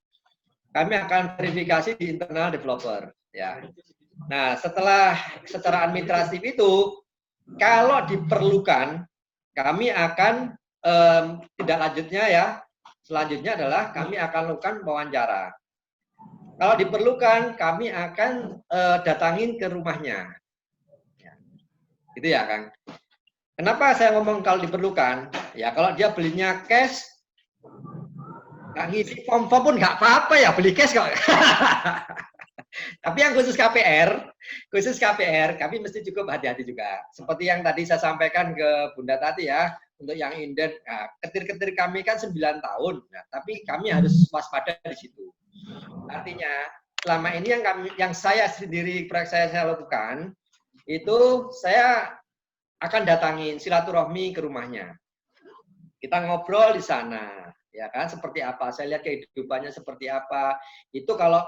Kami akan verifikasi di internal developer. Ya. Nah, secara administratif itu, kalau diperlukan, kami akan tidak lanjutnya ya. Selanjutnya adalah kami akan lakukan wawancara. Kalau diperlukan, kami akan datangin ke rumahnya. Ya. Gitu ya, Kang. Kenapa saya ngomong kalau diperlukan? Ya, kalau dia belinya cash, nggak ngisi form pun nggak apa-apa ya, beli cash kok. Tapi yang khusus KPR, kami mesti cukup hati-hati juga. Seperti yang tadi saya sampaikan ke Bunda Tati ya, untuk yang inden, nah, ketir-ketir kami kan 9 tahun, nah, tapi kami harus waspada di situ. Artinya, selama ini yang saya sendiri, proyek saya lakukan, itu saya akan datangin silaturahmi ke rumahnya. Kita ngobrol di sana, ya kan, seperti apa, saya lihat kehidupannya seperti apa. Itu kalau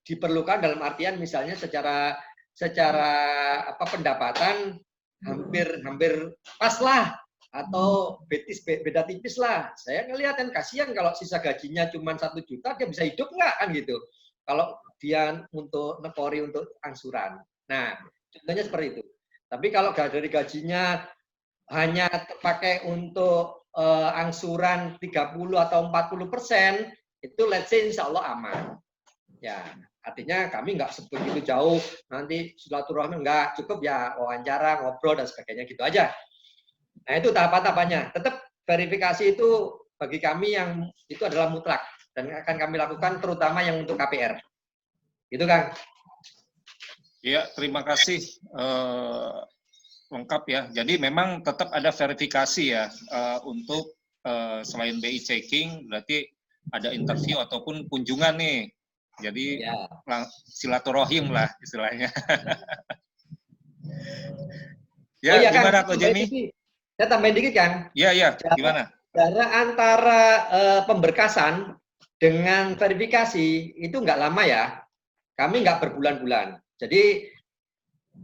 diperlukan dalam artian misalnya secara pendapatan hampir pas lah, atau beda tipis lah. Saya ngelihat kan kasihan kalau sisa gajinya cuma 1 juta, dia bisa hidup nggak kan gitu. Kalau dia untuk nekori untuk angsuran. Nah, contohnya seperti itu. Tapi kalau dari gajinya hanya terpakai untuk angsuran 30 atau 40%, itu let's say insya Allah aman. Ya, artinya kami nggak sebegitu jauh, nanti silaturahmi nggak, cukup ya wawancara, ngobrol, dan sebagainya gitu aja. Nah, itu tahapan-tahapannya. Tetap verifikasi itu bagi kami yang itu adalah mutlak, dan akan kami lakukan terutama yang untuk KPR. Gitu, Kang. Ya, terima kasih. Lengkap ya. Jadi memang tetap ada verifikasi ya untuk selain BI checking, berarti ada interview ataupun kunjungan nih. Jadi Ya. silaturahim lah istilahnya. Ya, Ya, gimana Kang, Ko Jemi? saya tambahin dikit, Kang. Ya, gimana? Jarak antara pemberkasan dengan verifikasi itu nggak lama ya. Kami nggak berbulan-bulan. Jadi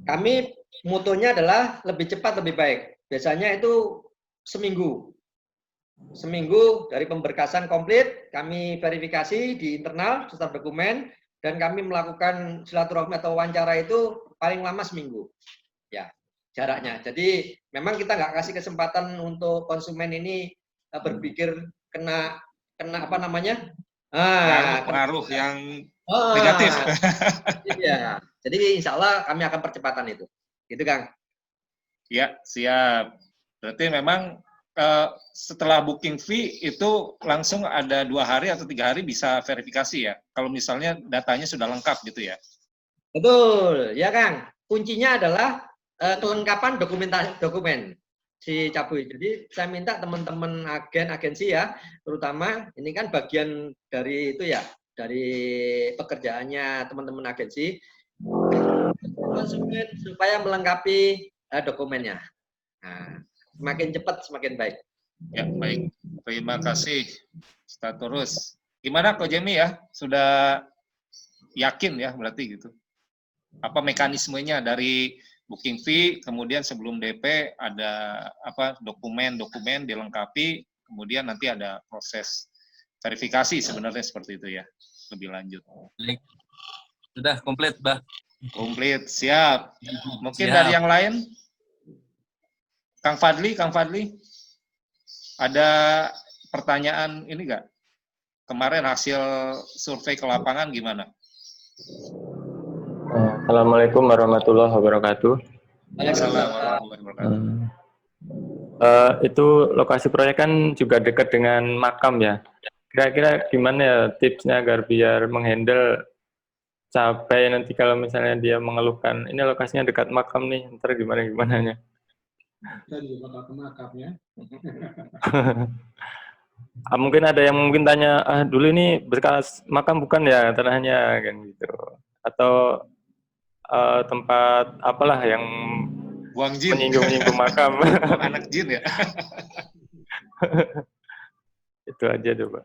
kami mutunya adalah lebih cepat lebih baik. Biasanya itu seminggu. Seminggu dari pemberkasan komplit, kami verifikasi di internal serta dokumen, dan kami melakukan silaturahmi atau wawancara itu paling lama seminggu. Ya, jaraknya. Jadi memang kita nggak kasih kesempatan untuk konsumen ini berpikir kena apa namanya? Pengaruh yang negatif. Iya. Jadi insya Allah kami akan percepatan itu. Gitu, Kang. Ya, siap. Berarti memang setelah booking fee itu langsung ada 2 hari atau 3 hari bisa verifikasi ya? Kalau misalnya datanya sudah lengkap gitu ya? Betul, ya Kang. Kuncinya adalah kelengkapan dokumen si cabui. Jadi saya minta teman-teman agensi ya, terutama ini kan bagian dari itu ya, dari pekerjaannya teman-teman agensi, konsumen supaya melengkapi dokumennya. Nah, semakin cepat semakin baik. Ya, baik. Terima kasih, Ustaz Turus. Gimana Ko Jemi ya? Sudah yakin ya berarti gitu? Apa mekanismenya dari booking fee, kemudian sebelum DP ada apa dokumen dilengkapi, kemudian nanti ada proses verifikasi sebenarnya seperti itu ya, lebih lanjut. Baik. Sudah komplit, Bah. Komplit, siap. Mungkin Siap. dari yang lain? Kang Fadli, ada pertanyaan ini nggak? Kemarin hasil survei ke lapangan gimana? Assalamualaikum warahmatullahi wabarakatuh. Assalamualaikum warahmatullahi wabarakatuh. Itu lokasi proyek kan juga dekat dengan makam ya. Kira-kira gimana ya tipsnya agar biar menghandle capek nanti kalau misalnya dia mengeluhkan ini lokasinya dekat makam nih, ntar gimana-gimananya. Kita juga bakal ke makam ya. Mungkin ada yang mungkin tanya, dulu ini bekas makam bukan ya tanahnya kan gitu. Atau tempat apalah yang Buang jin. menyinggung-nyinggung makam. Anak jin ya. Itu aja tuh, Pak.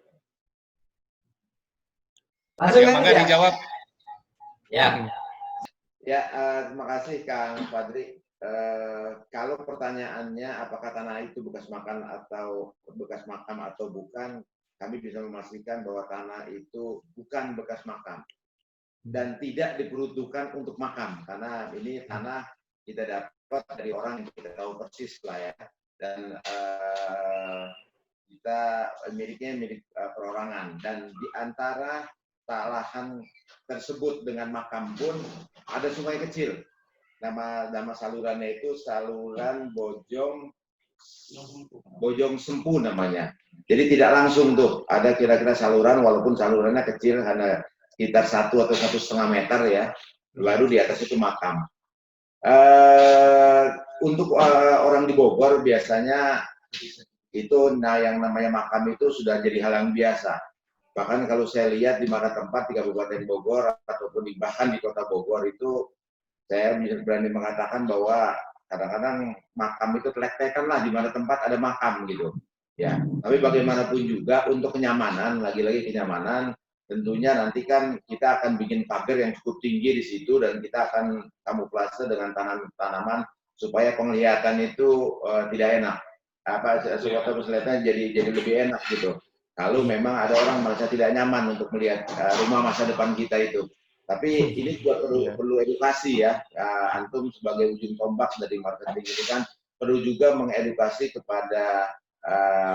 Langsung Ya, kan mangga ya? dijawab. Ya. Ya, terima kasih Kang Fadri. Kalau pertanyaannya apakah tanah itu bekas makam atau bukan, kami bisa memastikan bahwa tanah itu bukan bekas makam dan tidak diperuntukkan untuk makam, karena ini tanah kita dapat dari orang yang kita tahu persis lah ya, dan kita miliknya milik perorangan, dan di antara lahan tersebut dengan makam pun ada sungai kecil. Nama salurannya itu saluran Bojong Sempu namanya. Jadi tidak langsung tuh ada kira-kira saluran, walaupun salurannya kecil, hanya sekitar 1 atau 1,5 meter ya. Baru di atas itu makam. Untuk orang di Bogor biasanya itu, yang namanya makam itu sudah jadi hal yang biasa. Bahkan kalau saya lihat di mana tempat di Kabupaten Bogor ataupun bahkan di Kota Bogor itu, saya berani mengatakan bahwa kadang-kadang makam itu telek-telekan lah di mana tempat ada makam gitu. Ya, tapi bagaimanapun juga untuk kenyamanan, lagi-lagi kenyamanan, tentunya nanti kan kita akan bikin pagar yang cukup tinggi di situ dan kita akan kamuflase dengan tanaman supaya penglihatan itu tidak enak. Suatu penglihatannya jadi lebih enak gitu. Kalau memang ada orang merasa tidak nyaman untuk melihat rumah masa depan kita itu. Tapi ini juga perlu edukasi ya. Antum sebagai ujung tombak dari marketing ini kan perlu juga mengedukasi kepada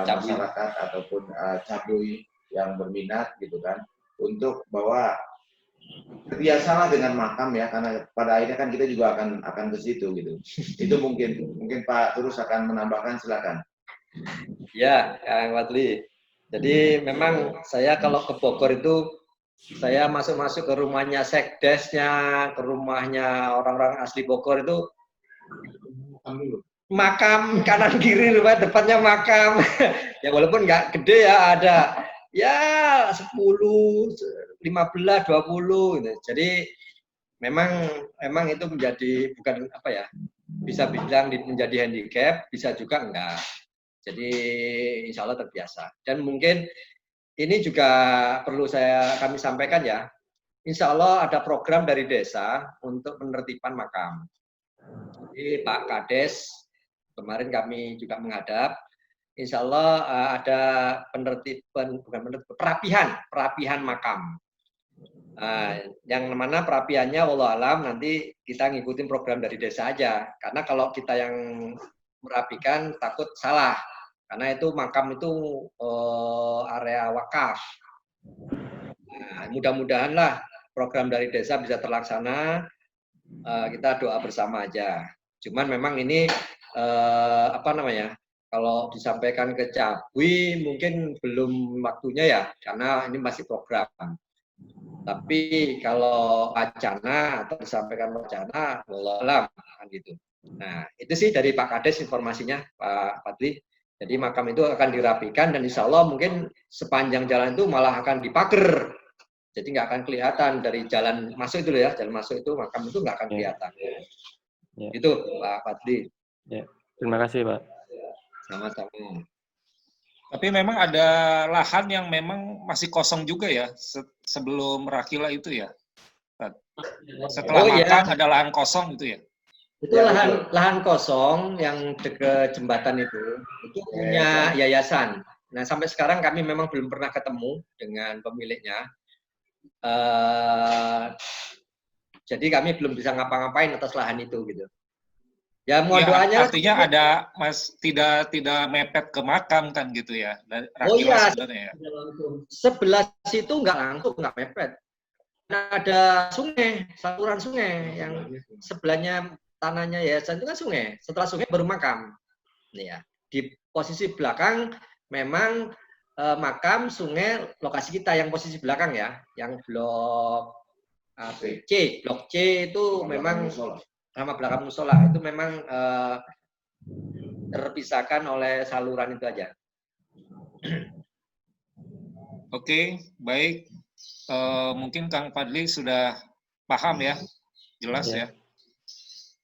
masyarakat ataupun cabui yang berminat gitu kan, untuk bahwa terbiasalah dengan makam ya, karena pada akhirnya kan kita juga akan ke situ gitu. Itu mungkin Pak Terus akan menambahkan, silakan. Ya, Kang Fadli. Jadi memang saya kalau ke Bogor itu saya masuk ke rumahnya sekdesnya, ke rumahnya orang-orang asli Bogor itu makam kanan kiri, rumah depannya makam. Ya walaupun nggak gede ya, ada ya 10, 15, 20 gitu. Jadi memang itu menjadi bukan apa ya, bisa bilang menjadi handicap, bisa juga enggak. Jadi insya Allah terbiasa. Dan mungkin ini juga perlu kami sampaikan ya, insya Allah ada program dari desa untuk penertiban makam. Jadi Pak Kades, kemarin kami juga menghadap, insya Allah ada perapihan makam. Yang mana perapiannya wallah alam nanti kita ngikutin program dari desa aja, karena kalau kita yang merapikan takut salah, karena itu makam itu area wakaf. Mudah-mudahan lah program dari desa bisa terlaksana, kita doa bersama aja. Cuman memang ini kalau disampaikan ke Cabui mungkin belum waktunya ya, karena ini masih program. Tapi kalau wacana atau disampaikan wacana, wallah alam kan gitu. Nah, itu sih dari Pak Kades informasinya, Pak Fadli. Jadi makam itu akan dirapikan dan insya Allah mungkin sepanjang jalan itu malah akan dipager. Jadi nggak akan kelihatan dari jalan masuk itu ya, jalan masuk itu makam itu nggak akan kelihatan. Ya. Itu Pak Fadli. Ya. Terima kasih Pak. Sama-sama. Tapi memang ada lahan yang memang masih kosong juga ya sebelum Rakila itu ya. Setelah makam ada lahan kosong itu ya. Itu lahan kosong yang dekat jembatan itu punya yayasan. Nah sampai sekarang kami memang belum pernah ketemu dengan pemiliknya. Jadi kami belum bisa ngapa-ngapain atas lahan itu gitu. Ya mohon doanya. Artinya ada tidak mepet ke makam kan gitu ya. Iya. Sebenarnya ya. Sebelah situ nggak mepet. Nah, ada sungai, saluran sungai yang sebelahnya tanahnya yayasan itu kan sungai. Setelah sungai baru makam. Nih ya. Di posisi belakang memang makam, sungai, lokasi kita yang posisi belakang ya, yang blok C, blok C itu memang sama belakang musola itu memang terpisahkan oleh saluran itu aja. Oke, baik. Mungkin Kang Fadli sudah paham ya, jelas ya.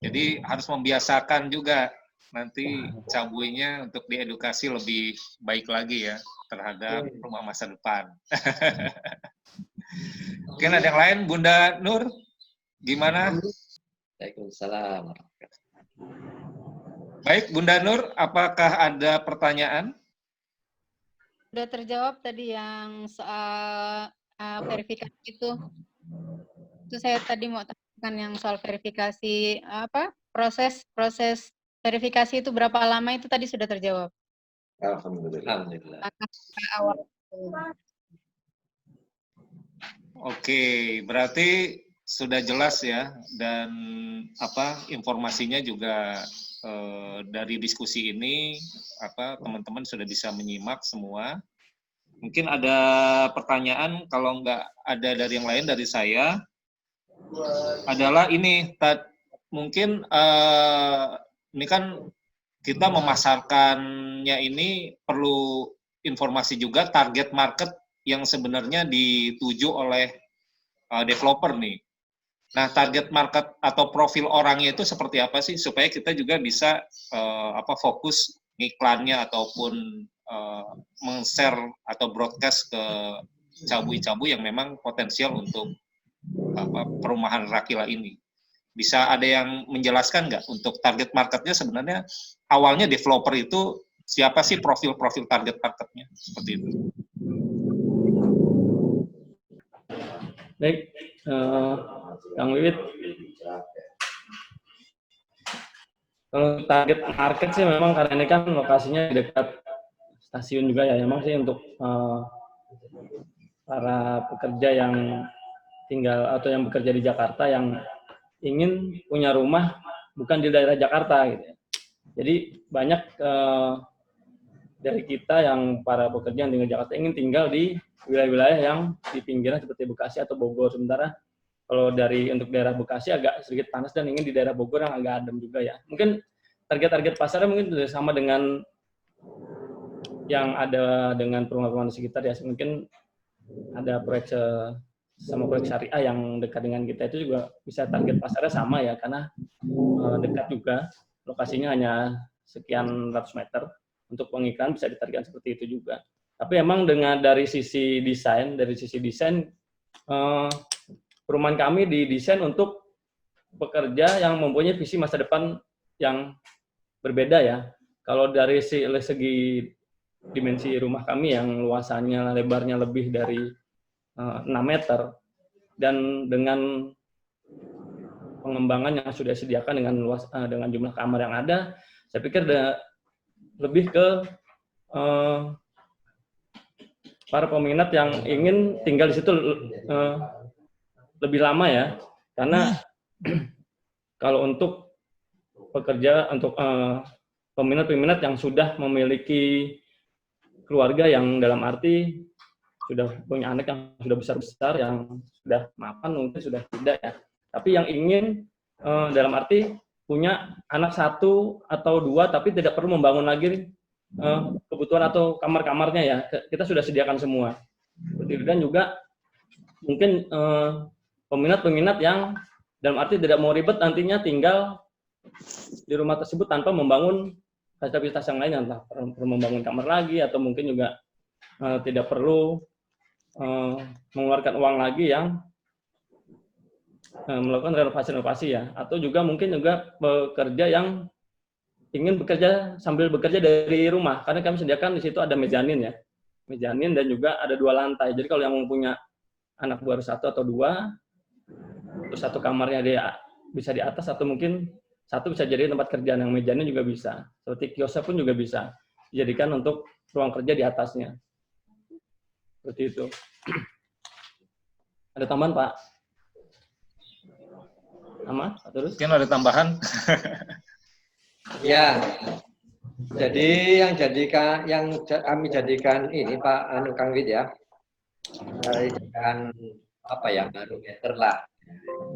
Jadi harus membiasakan juga nanti Cabuinya untuk diedukasi lebih baik lagi ya terhadap rumah masa depan. Mungkin ada yang lain, Bunda Nur, gimana? Waalaikumsalam. Baik, Bunda Nur, apakah ada pertanyaan? Sudah terjawab tadi yang soal verifikasi itu. Itu saya tadi mau tanyakan yang soal verifikasi proses verifikasi itu berapa lama itu tadi sudah terjawab. Alhamdulillah. Awal. Oke, berarti sudah jelas ya, dan informasinya juga dari diskusi ini teman-teman sudah bisa menyimak semua. Mungkin ada pertanyaan, kalau nggak ada dari yang lain dari saya, adalah ini, mungkin ini kan kita memasarkannya ini perlu informasi juga target market yang sebenarnya dituju oleh developer nih. Nah, target market atau profil orangnya itu seperti apa sih supaya kita juga bisa fokus iklannya ataupun meng-share atau broadcast ke cabu-cabu yang memang potensial untuk perumahan Rakila ini. Bisa ada yang menjelaskan nggak untuk target marketnya sebenarnya awalnya developer itu siapa sih profil-profil target marketnya seperti itu? Baik, Kang Wiwit. Kalau target market sih memang karena ini kan lokasinya di dekat stasiun juga ya, memang sih untuk para pekerja yang tinggal atau yang bekerja di Jakarta yang ingin punya rumah bukan di daerah Jakarta gitu ya. Jadi banyak dari kita yang para pekerja yang tinggal di Jakarta ingin tinggal di wilayah-wilayah yang di pinggiran seperti Bekasi atau Bogor. Sementara kalau untuk daerah Bekasi agak sedikit panas dan ingin di daerah Bogor yang agak adem juga ya. Mungkin target-target pasarnya mungkin sama dengan yang ada dengan perumahan-perumahan di sekitar ya. Mungkin ada proyek sama proyek syariah yang dekat dengan kita itu juga bisa target pasarnya sama ya, karena dekat juga, lokasinya hanya sekian ratus meter. Untuk pengiklan bisa ditargetkan seperti itu juga. Tapi emang dari sisi desain perumahan kami didesain untuk pekerja yang mempunyai visi masa depan yang berbeda ya. Kalau dari segi dimensi rumah kami yang luasannya, lebarnya lebih dari 6 meter, dan dengan pengembangan yang sudah disediakan dengan jumlah kamar yang ada, saya pikir lebih ke para peminat yang ingin tinggal di situ lebih lama ya, karena kalau untuk pekerja, untuk peminat-peminat yang sudah memiliki keluarga yang dalam arti sudah punya anak yang sudah besar-besar, yang sudah mapan mungkin sudah tidak ya, tapi yang ingin dalam arti punya anak 1 atau 2 tapi tidak perlu membangun lagi kebutuhan atau kamar-kamarnya ya, kita sudah sediakan semua. Dan juga mungkin peminat-peminat yang dalam arti tidak mau ribet nantinya tinggal di rumah tersebut tanpa membangun fasilitas yang lain, entah perlu membangun kamar lagi atau mungkin juga tidak perlu mengeluarkan uang lagi yang melakukan renovasi-renovasi ya, atau juga mungkin juga pekerja yang ingin bekerja sambil bekerja dari rumah, karena kami sediakan di situ ada mezanin ya, mezanin dan juga ada 2 lantai. Jadi kalau yang mempunyai anak baru 1 atau 2, terus 1 kamarnya dia bisa di atas, atau mungkin 1 bisa jadi tempat kerja, yang mezanin juga bisa, seperti kiosnya pun juga bisa dijadikan untuk ruang kerja di atasnya. Seperti itu. Ada tambahan, Pak? Sama? Terus? Mungkin ada tambahan? Ya, jadi yang kami jadikan ini Pak Kang Wid ya, jadikan barometer lah.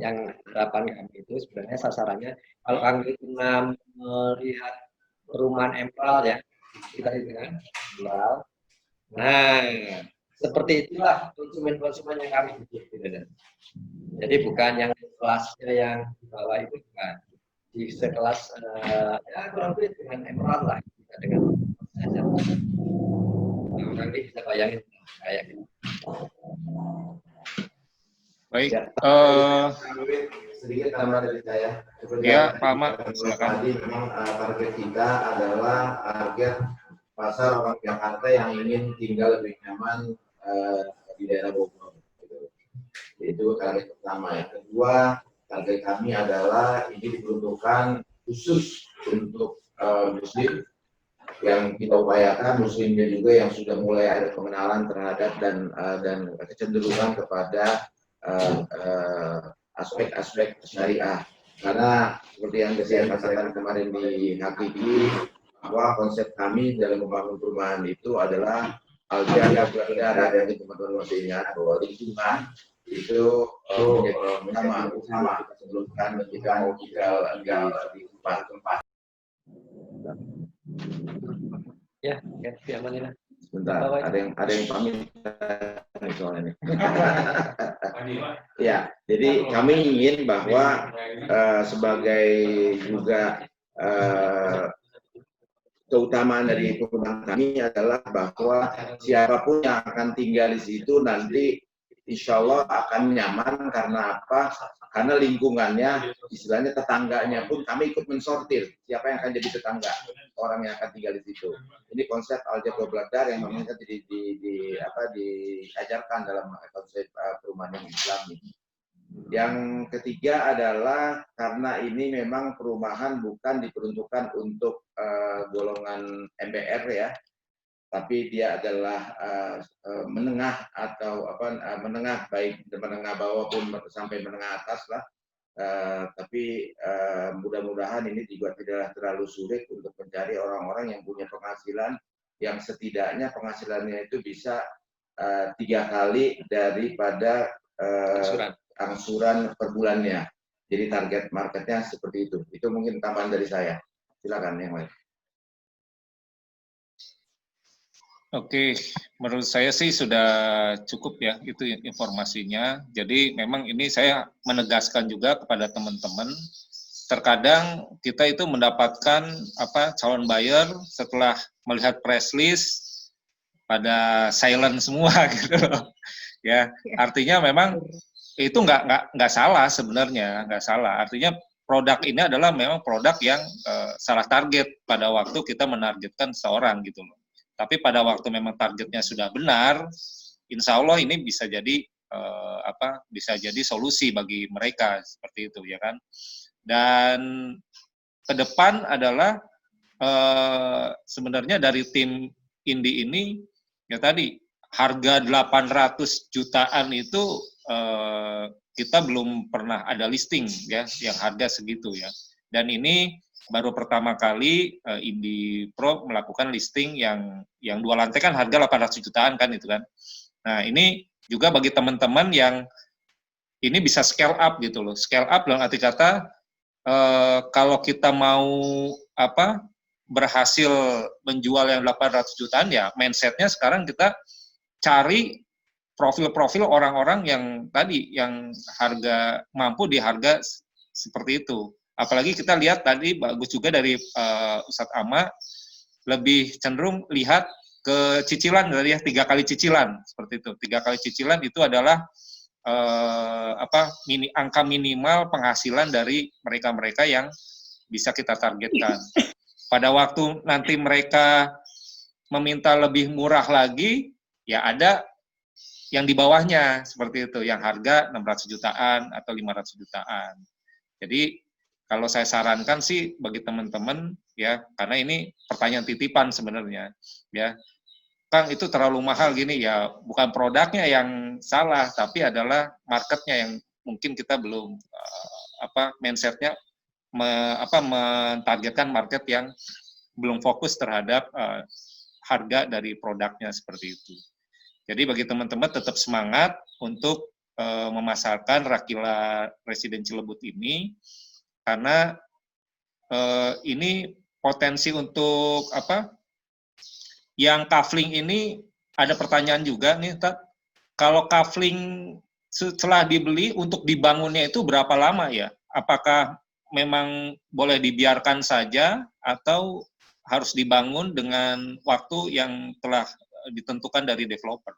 Yang harapan kami itu sebenarnya sasarannya, kalau Kang Wid pernah melihat perumahan Empral ya, kita itu kan Empral. Nah, seperti itulah konsumen-konsumen yang kami butuh. Jadi bukan yang kelasnya yang di bawah itu bukan. di sekelas ya kurang lebih dengan Emerald lah, dengan nanti bisa bayangin kayak gitu. Baik. Ya, sedikit tambahan dari saya. Ya, Pak Ahmad, silakan. Tadi memang target kita adalah target pasar orang Jakarta yang ingin tinggal lebih nyaman di daerah Bogor. Gitu. Itu target pertama. Yang kedua, target kami adalah ini diperuntukkan khusus untuk Muslim, yang kita upayakan Muslimnya juga yang sudah mulai ada pengenalan terhadap dan kecenderungan kepada aspek-aspek syariah. Karena seperti yang saya katakan kemarin di Hakiki, bahwa konsep kami dalam membangun perumahan itu adalah al-jannah wal-nar, yang teman-teman masih ingat bahwa lingkungan itu menjadi utama sebelum kita mau tinggal di tempat. Ya, amanillah. Sebentar, ada yang pamit nih soalnya nih. Ya, jadi kami ingin bahwa sebagai juga keutamaan dari perumahan kami adalah bahwa siapapun yang akan tinggal di situ nanti insya Allah akan nyaman. Karena apa? Karena lingkungannya, istilahnya tetangganya pun kami ikut mensortir siapa yang akan jadi tetangga orang yang akan tinggal di situ. Ini konsep al-jannah wal-nar yang memang diajarkan dalam konsep perumahan yang Islami. Yang ketiga adalah karena ini memang perumahan bukan diperuntukkan untuk golongan MPR ya, tapi dia adalah menengah atau menengah, baik menengah bawah pun sampai menengah atas lah. Tapi mudah-mudahan ini juga tidak terlalu sulit untuk mencari orang-orang yang punya penghasilan yang setidaknya penghasilannya itu bisa 3 kali daripada angsuran per bulannya. Jadi target marketnya seperti itu. Itu mungkin tambahan dari saya. Silakan yang lain. Oke, menurut saya sih sudah cukup ya itu informasinya. Jadi memang ini saya menegaskan juga kepada teman-teman. Terkadang kita itu mendapatkan calon buyer setelah melihat press list pada silent semua gitu loh. Ya, artinya memang itu nggak salah sebenarnya, nggak salah. Artinya produk ini adalah memang produk yang salah target pada waktu kita menargetkan seorang gitu loh. Tapi pada waktu memang targetnya sudah benar, insya Allah ini bisa jadi bisa jadi solusi bagi mereka seperti itu ya kan. Dan ke depan adalah sebenarnya dari tim Indi ini ya tadi harga 800 jutaan itu kita belum pernah ada listing ya yang harga segitu ya. Dan ini baru pertama kali Indi Pro melakukan listing yang 2 lantai kan harga 800 jutaan kan itu kan. Nah, ini juga bagi teman-teman yang ini bisa scale up gitu loh. Scale up dalam arti kata kalau kita mau berhasil menjual yang 800 jutaan ya mindsetnya sekarang kita cari profil-profil orang-orang yang tadi yang harga mampu di harga seperti itu. Apalagi kita lihat tadi bagus juga dari Ustadz Ama lebih cenderung lihat ke cicilan dari 3 kali cicilan seperti itu. 3 kali cicilan itu adalah angka minimal penghasilan dari mereka-mereka yang bisa kita targetkan. Pada waktu nanti mereka meminta lebih murah lagi, ya ada yang di bawahnya seperti itu, yang harga 600 jutaan atau 500 jutaan. Jadi kalau saya sarankan sih bagi teman-teman ya, karena ini pertanyaan titipan sebenarnya ya. Kang itu terlalu mahal gini ya, bukan produknya yang salah, tapi adalah marketnya yang mungkin kita belum mindsetnya mentargetkan market yang belum fokus terhadap harga dari produknya seperti itu. Jadi bagi teman-teman tetap semangat untuk memasarkan Rakila Residen Cilebut ini, karena ini potensi untuk yang kafling ini ada pertanyaan juga nih, Tat. Kalau kafling setelah dibeli untuk dibangunnya itu berapa lama ya? Apakah memang boleh dibiarkan saja atau harus dibangun dengan waktu yang telah ditentukan dari developer?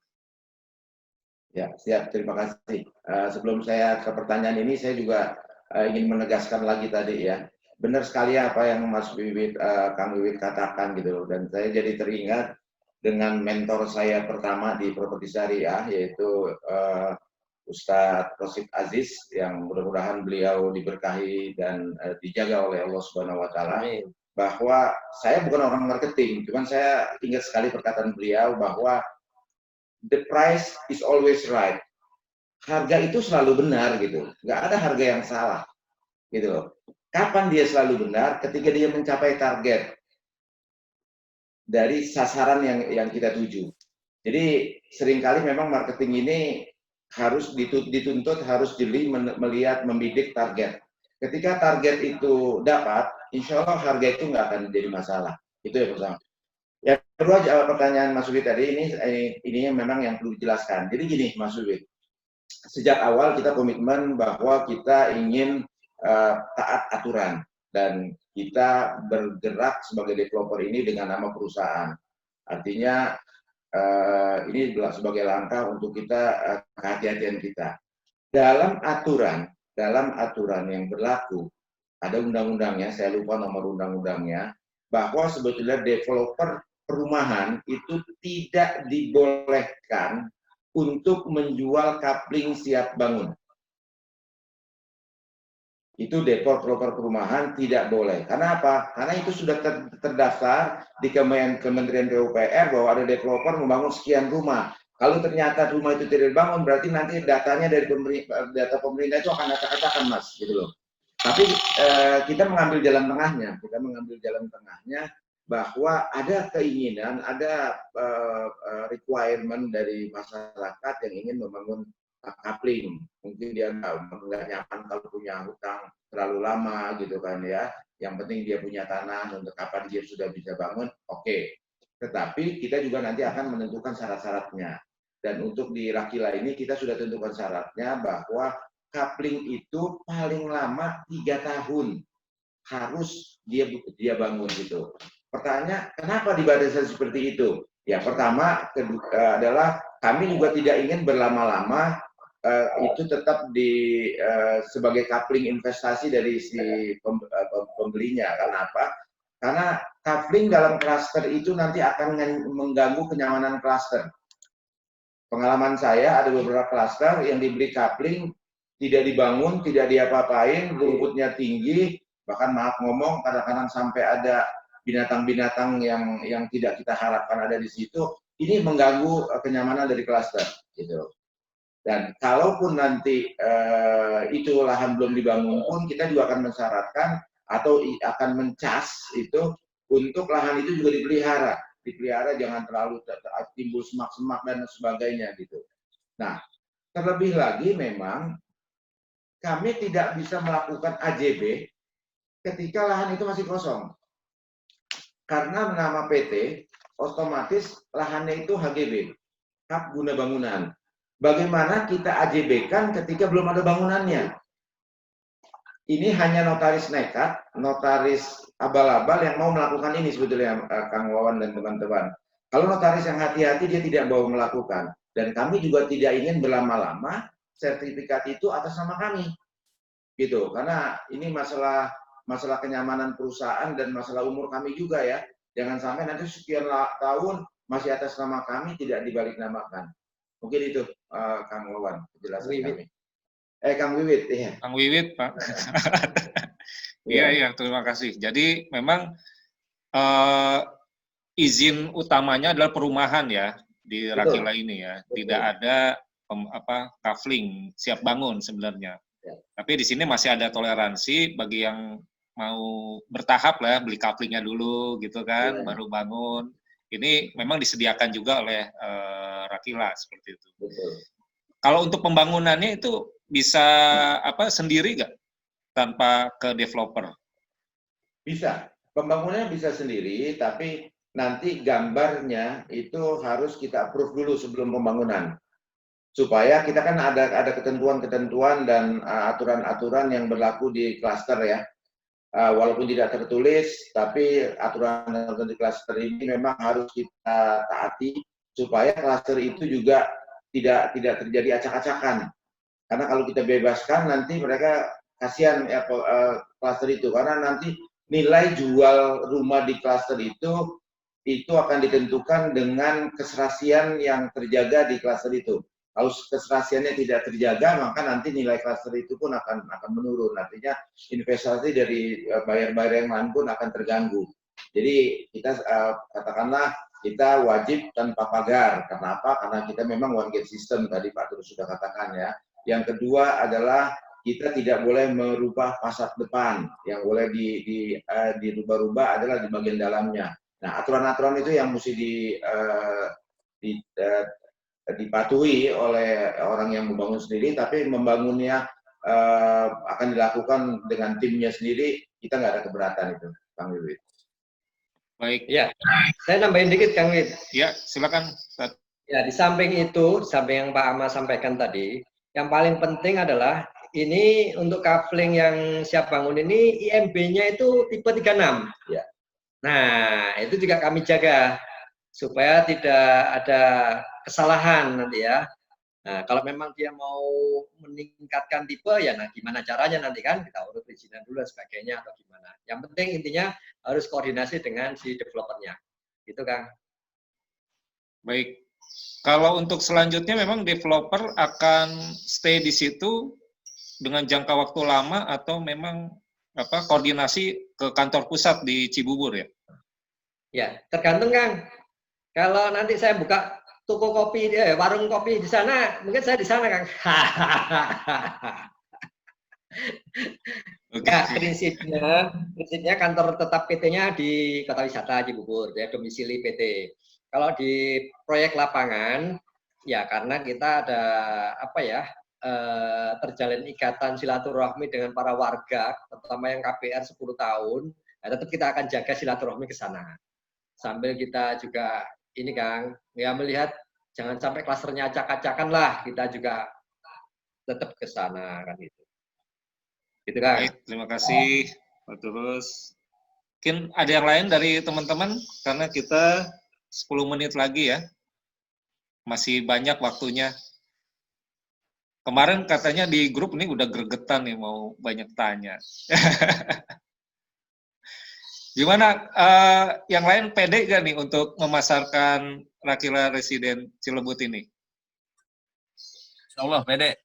Ya, siap. Terima kasih. Sebelum saya ke pertanyaan ini, saya juga ingin menegaskan lagi tadi ya. Benar sekali apa yang Mas Wiwit, Kang Wiwit katakan gitu. Dan saya jadi teringat dengan mentor saya pertama di Properti Syariah, yaitu Ustadz Rosid Aziz, yang mudah-mudahan beliau diberkahi dan dijaga oleh Allah Subhanahu Wa Taala. Bahwa saya bukan orang marketing, cuman saya ingat sekali perkataan beliau bahwa the price is always right. Harga itu selalu benar gitu. Nggak ada harga yang salah gitu loh. Kapan dia selalu benar? Ketika dia mencapai target dari sasaran yang kita tuju. Jadi seringkali memang marketing ini harus dituntut, harus jeli melihat, membidik target. Ketika target itu dapat, insya Allah harga itu nggak akan jadi masalah. Itu yang pertama. Yang kedua, pertanyaan Mas Wiwit tadi ini memang yang perlu dijelaskan. Jadi gini Mas Wiwit, sejak awal kita komitmen bahwa kita ingin taat aturan dan kita bergerak sebagai developer ini dengan nama perusahaan. Artinya ini sebagai langkah untuk kita kehati-hatian kita. Dalam aturan yang berlaku, ada undang-undangnya, saya lupa nomor undang-undangnya, bahwa sebetulnya developer perumahan itu tidak dibolehkan untuk menjual kapling siap bangun. Itu developer perumahan tidak boleh. Karena apa? Karena itu sudah terdaftar di Kementerian PUPR bahwa ada developer membangun sekian rumah. Kalau ternyata rumah itu tidak dibangun, berarti nanti datanya dari data pemerintah itu akan acak-acakan, Mas, gitu loh. Tapi kita mengambil jalan tengahnya, bahwa ada keinginan, ada requirement dari masyarakat yang ingin membangun kapling. Mungkin dia nggak nyaman kalau punya hutang terlalu lama gitu kan ya. Yang penting dia punya tanah, untuk kapan dia sudah bisa bangun, oke. Tetapi kita juga nanti akan menentukan syarat-syaratnya. Dan untuk di Rakila ini kita sudah tentukan syaratnya bahwa kapling itu paling lama 3 tahun harus dia bangun gitu. Pertanyaan, kenapa dibatasi seperti itu? Ya, pertama adalah kami juga tidak ingin berlama-lama itu tetap sebagai kapling investasi dari si pembelinya. Karena apa? Karena kapling dalam klaster itu nanti akan mengganggu kenyamanan klaster. Pengalaman saya ada beberapa klaster yang dibeli kapling tidak dibangun, tidak diapa-apain, rumputnya tinggi, bahkan maaf ngomong kadang-kadang sampai ada binatang-binatang yang tidak kita harapkan ada di situ. Ini mengganggu kenyamanan dari klaster gitu. Dan kalaupun nanti itu lahan belum dibangun pun, kita juga akan mensyaratkan atau akan mencas itu untuk lahan itu juga dipelihara, jangan terlalu timbul semak-semak dan sebagainya gitu. Nah, terlebih lagi memang kami tidak bisa melakukan AJB ketika lahan itu masih kosong. Karena nama PT, otomatis lahannya itu HGB, hak guna bangunan. Bagaimana kita AJB-kan ketika belum ada bangunannya? Ini hanya notaris nekat, notaris abal-abal yang mau melakukan ini sebetulnya, Kang Wawan dan teman-teman. Kalau notaris yang hati-hati, dia tidak mau melakukan. Dan kami juga tidak ingin berlama-lama sertifikat itu atas nama kami. Gitu, karena ini masalah kenyamanan perusahaan dan masalah umur kami juga ya. Jangan sampai nanti sekian tahun masih atas nama kami, tidak dibalik namakan. Mungkin itu Kang Wawan penjelasan kami. Kang Wiwit, iya. Kang Wiwit, Pak. Iya, terima kasih. Jadi memang izin utamanya adalah perumahan ya di Rakila ini ya. Tidak ada kafling siap bangun sebenarnya. Ya. Tapi di sini masih ada toleransi bagi yang mau bertahap lah, beli kaplingnya dulu gitu kan, baru bangun. Ini memang disediakan juga oleh Rakila seperti itu. Betul. Kalau untuk pembangunannya itu bisa sendiri nggak tanpa ke developer? Bisa. Pembangunannya bisa sendiri, tapi nanti gambarnya itu harus kita approve dulu sebelum pembangunan. Supaya kita kan ada ketentuan-ketentuan dan aturan-aturan yang berlaku di klaster ya. walaupun tidak tertulis, tapi aturan di klaster ini memang harus kita taati supaya klaster itu juga tidak terjadi acak-acakan. Karena kalau kita bebaskan nanti mereka kasihan ya klaster itu, karena nanti nilai jual rumah di klaster itu akan ditentukan dengan keserasian yang terjaga di klaster itu. Kalau keserasiannya tidak terjaga, maka nanti nilai klaster itu pun akan menurun. Artinya investasi dari buyer-buyer yang lain pun akan terganggu. Jadi kita katakanlah kita wajib tanpa pagar. Kenapa? Karena kita memang one gate system tadi Pak Turut sudah katakan ya. Yang kedua adalah kita tidak boleh merubah fasad depan. Yang boleh dirubah-rubah adalah di bagian dalamnya. Nah, aturan-aturan itu yang mesti dipatuhi oleh orang yang membangun sendiri, tapi membangunnya akan dilakukan dengan timnya sendiri, kita nggak ada keberatan itu, Kang Wiwit. Baik. Ya, saya nambahin dikit, Kang Wiwit. Ya, silakan. Ya, di samping itu, di samping yang Pak Ahmad sampaikan tadi, yang paling penting adalah ini untuk kafling yang siap bangun ini IMB-nya itu tipe 36. Ya. Nah, itu juga kami jaga supaya tidak ada kesalahan nanti ya. Nah, kalau memang dia mau meningkatkan tipe ya, nah gimana caranya nanti kan kita urut perizinan dulu dan sebagainya atau gimana. Yang penting intinya harus koordinasi dengan si developernya, gitu Kang. Baik. Kalau untuk selanjutnya memang developer akan stay di situ dengan jangka waktu lama atau memang koordinasi ke kantor pusat di Cibubur ya? Ya, tergantung Kang. Kalau nanti saya buka toko kopi, warung kopi di sana, mungkin saya di sana Kang. Ya, prinsipnya kantor tetap PT-nya di Kota Wisata Cibubur, ya domisili PT. Kalau di proyek lapangan, ya karena kita ada terjalin ikatan silaturahmi dengan para warga, terutama yang KPR 10 tahun, ya tetap kita akan jaga silaturahmi ke sana. Sambil kita juga ini Kang, ya melihat jangan sampai klasternya acak-acakan lah, kita juga tetap ke sana kan gitu. Gitu Kang. Baik, terima kasih Pak Turus. Mungkin ada yang lain dari teman-teman karena kita 10 menit lagi ya. Masih banyak waktunya. Kemarin katanya di grup ini udah gregetan nih mau banyak tanya. Gimana yang lain pede gak nih untuk memasarkan Rakila Residen Cilebut ini? Insyaallah pede.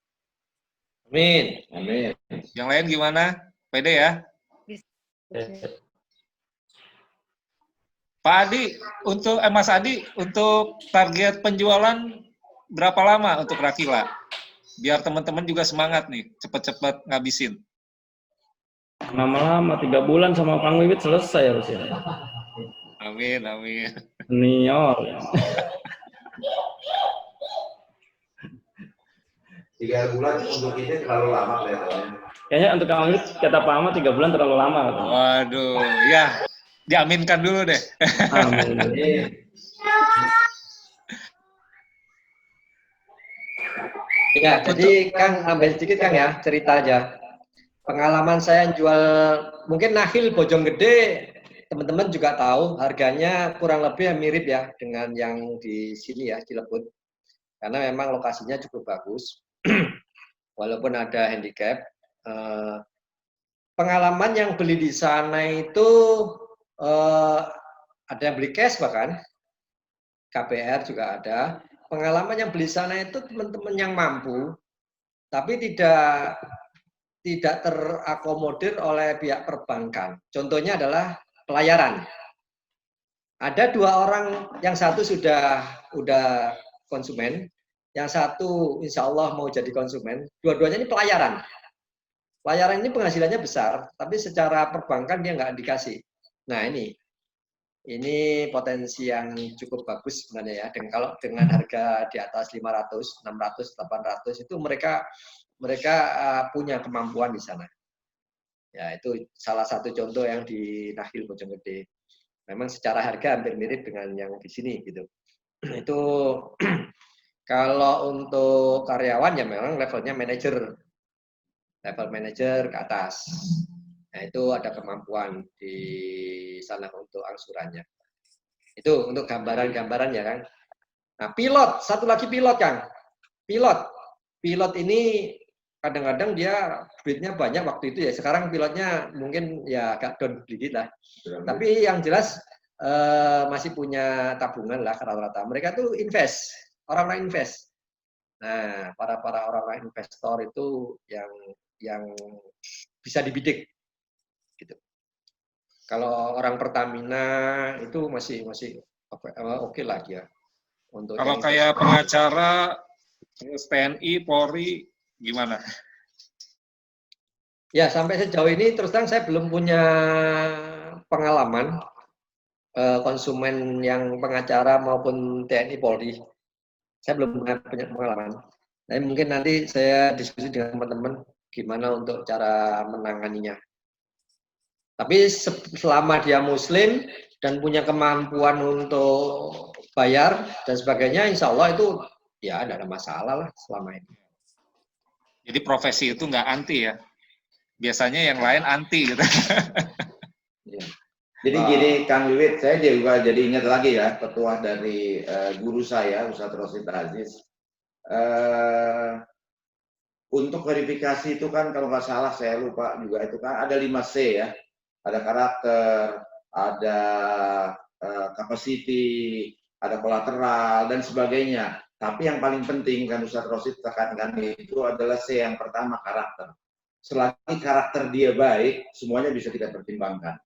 Amin. Amin. Yang lain gimana? Pede ya? Pak Adi, untuk Mas Adi, untuk target penjualan berapa lama untuk Rakila? Biar teman-teman juga semangat nih, cepet-cepet ngabisin. Lama-lama 3 bulan sama Kang Wiwit selesai harusnya. Amin, amin. Senior. 3 bulan untuk ini terlalu lama kelihatannya. Kayaknya untuk Kang Wiwit kata Pak Ahmad 3 bulan terlalu lama. Waduh, ya diaminkan dulu deh. Amin. Ya, jadi Kang ambil sedikit Kang ya, cerita aja. Pengalaman saya jual mungkin Nakhil Bojonggede, teman-teman juga tahu harganya kurang lebih mirip ya dengan yang di sini ya, Cilebut. Karena memang lokasinya cukup bagus. Walaupun ada handicap. Pengalaman yang beli di sana itu ada yang beli cash bahkan. KPR juga ada. Pengalaman yang beli sana itu teman-teman yang mampu, tapi tidak terakomodir oleh pihak perbankan. Contohnya adalah pelayaran. Ada 2 orang, yang satu sudah konsumen, yang satu insya Allah mau jadi konsumen. Dua-duanya ini pelayaran. Pelayaran ini penghasilannya besar, tapi secara perbankan dia nggak dikasih. Nah ini potensi yang cukup bagus sebenarnya ya. Dan kalau dengan harga di atas 500, 600, 800 itu mereka punya kemampuan di sana. Ya, itu salah satu contoh yang di Nakhil Bojonggede. Memang secara harga hampir mirip dengan yang di sini gitu. Itu kalau untuk karyawan ya memang levelnya manajer. Level manajer ke atas. Nah, itu ada kemampuan di sana untuk angsurannya. Itu untuk gambaran-gambaran ya, Kang. Nah, pilot, satu lagi pilot, Kang. Pilot ini kadang-kadang dia duitnya banyak waktu itu ya. Sekarang pilotnya mungkin ya agak down sedikit lah. Tapi yang jelas masih punya tabungan lah rata-rata. Mereka tuh invest, orang-orang invest. Nah, para orang-orang investor itu yang bisa dibidik, gitu. Kalau orang Pertamina itu masih oke lah dia. Untuk Kalau yang kayak investor. pengacara, TNI, Polri, gimana? Ya, sampai sejauh ini terus terang saya belum punya pengalaman konsumen yang pengacara maupun TNI Polri. Saya belum punya pengalaman. Tapi mungkin nanti saya diskusi dengan teman-teman gimana untuk cara menanganinya. Tapi selama dia Muslim dan punya kemampuan untuk bayar dan sebagainya, insya Allah itu ya tidak ada masalah lah selama ini. Jadi profesi itu nggak anti ya? Biasanya yang lain anti gitu. Ya. Jadi gini, Kang Wiwit, saya juga jadi ingat lagi ya, petuah dari guru saya, Ustadz Rosid Aziz. Untuk verifikasi itu kan kalau nggak salah saya lupa juga itu kan ada 5C ya, ada karakter, ada capacity, ada kolateral dan sebagainya. Tapi yang paling penting kan Ustadz Rosid tekankan itu adalah C yang pertama, karakter. Selagi karakter dia baik, semuanya bisa kita pertimbangkan.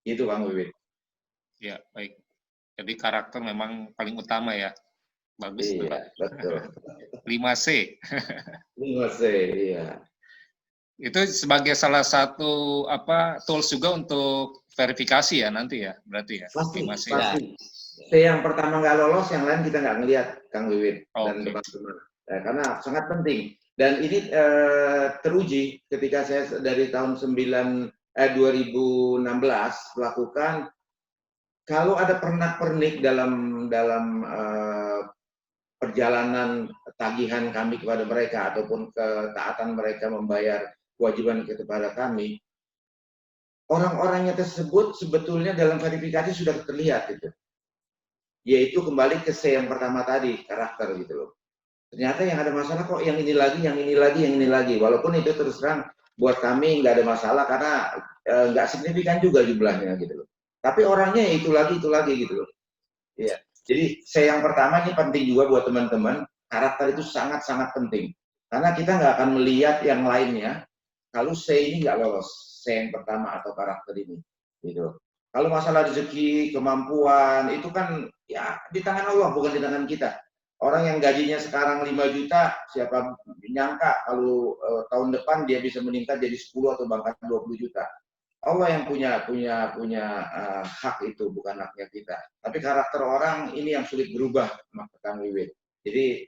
Itu Kang Wiwit. Ya, baik. Jadi karakter memang paling utama ya. Bagus tuh, Pak. Betul. 5C. 5C, iya. Itu sebagai salah satu tools juga untuk verifikasi ya nanti ya, berarti ya. Pasti, 5C. pasti. C yang pertama nggak lolos, yang lain kita nggak ngelihat, Kang Wiwit dan teman-teman. Karena sangat penting. Dan ini teruji ketika saya dari tahun 2016 melakukan, kalau ada pernak-pernik dalam perjalanan tagihan kami kepada mereka ataupun ketaatan mereka membayar kewajiban kepada kami, orang-orangnya tersebut sebetulnya dalam verifikasi sudah terlihat gitu. Yaitu kembali ke C yang pertama tadi, karakter gitu loh. Ternyata yang ada masalah kok yang ini lagi, yang ini lagi, yang ini lagi. Walaupun itu terus terang buat kami nggak ada masalah karena nggak signifikan juga jumlahnya gitu loh. Tapi orangnya itu lagi gitu loh. Iya. Jadi C yang pertama ini penting juga buat teman-teman. Karakter itu sangat-sangat penting. Karena kita nggak akan melihat yang lainnya kalau C ini nggak lolos. C yang pertama atau karakter ini. Gitu. Kalau masalah rezeki, kemampuan, itu kan ya di tangan Allah, bukan di tangan kita. Orang yang gajinya sekarang 5 juta, siapa menyangka kalau tahun depan dia bisa meningkat jadi 10 atau bahkan 20 juta. Allah yang punya hak itu, bukan haknya kita. Tapi karakter orang ini yang sulit berubah, Kang Wiwit. Jadi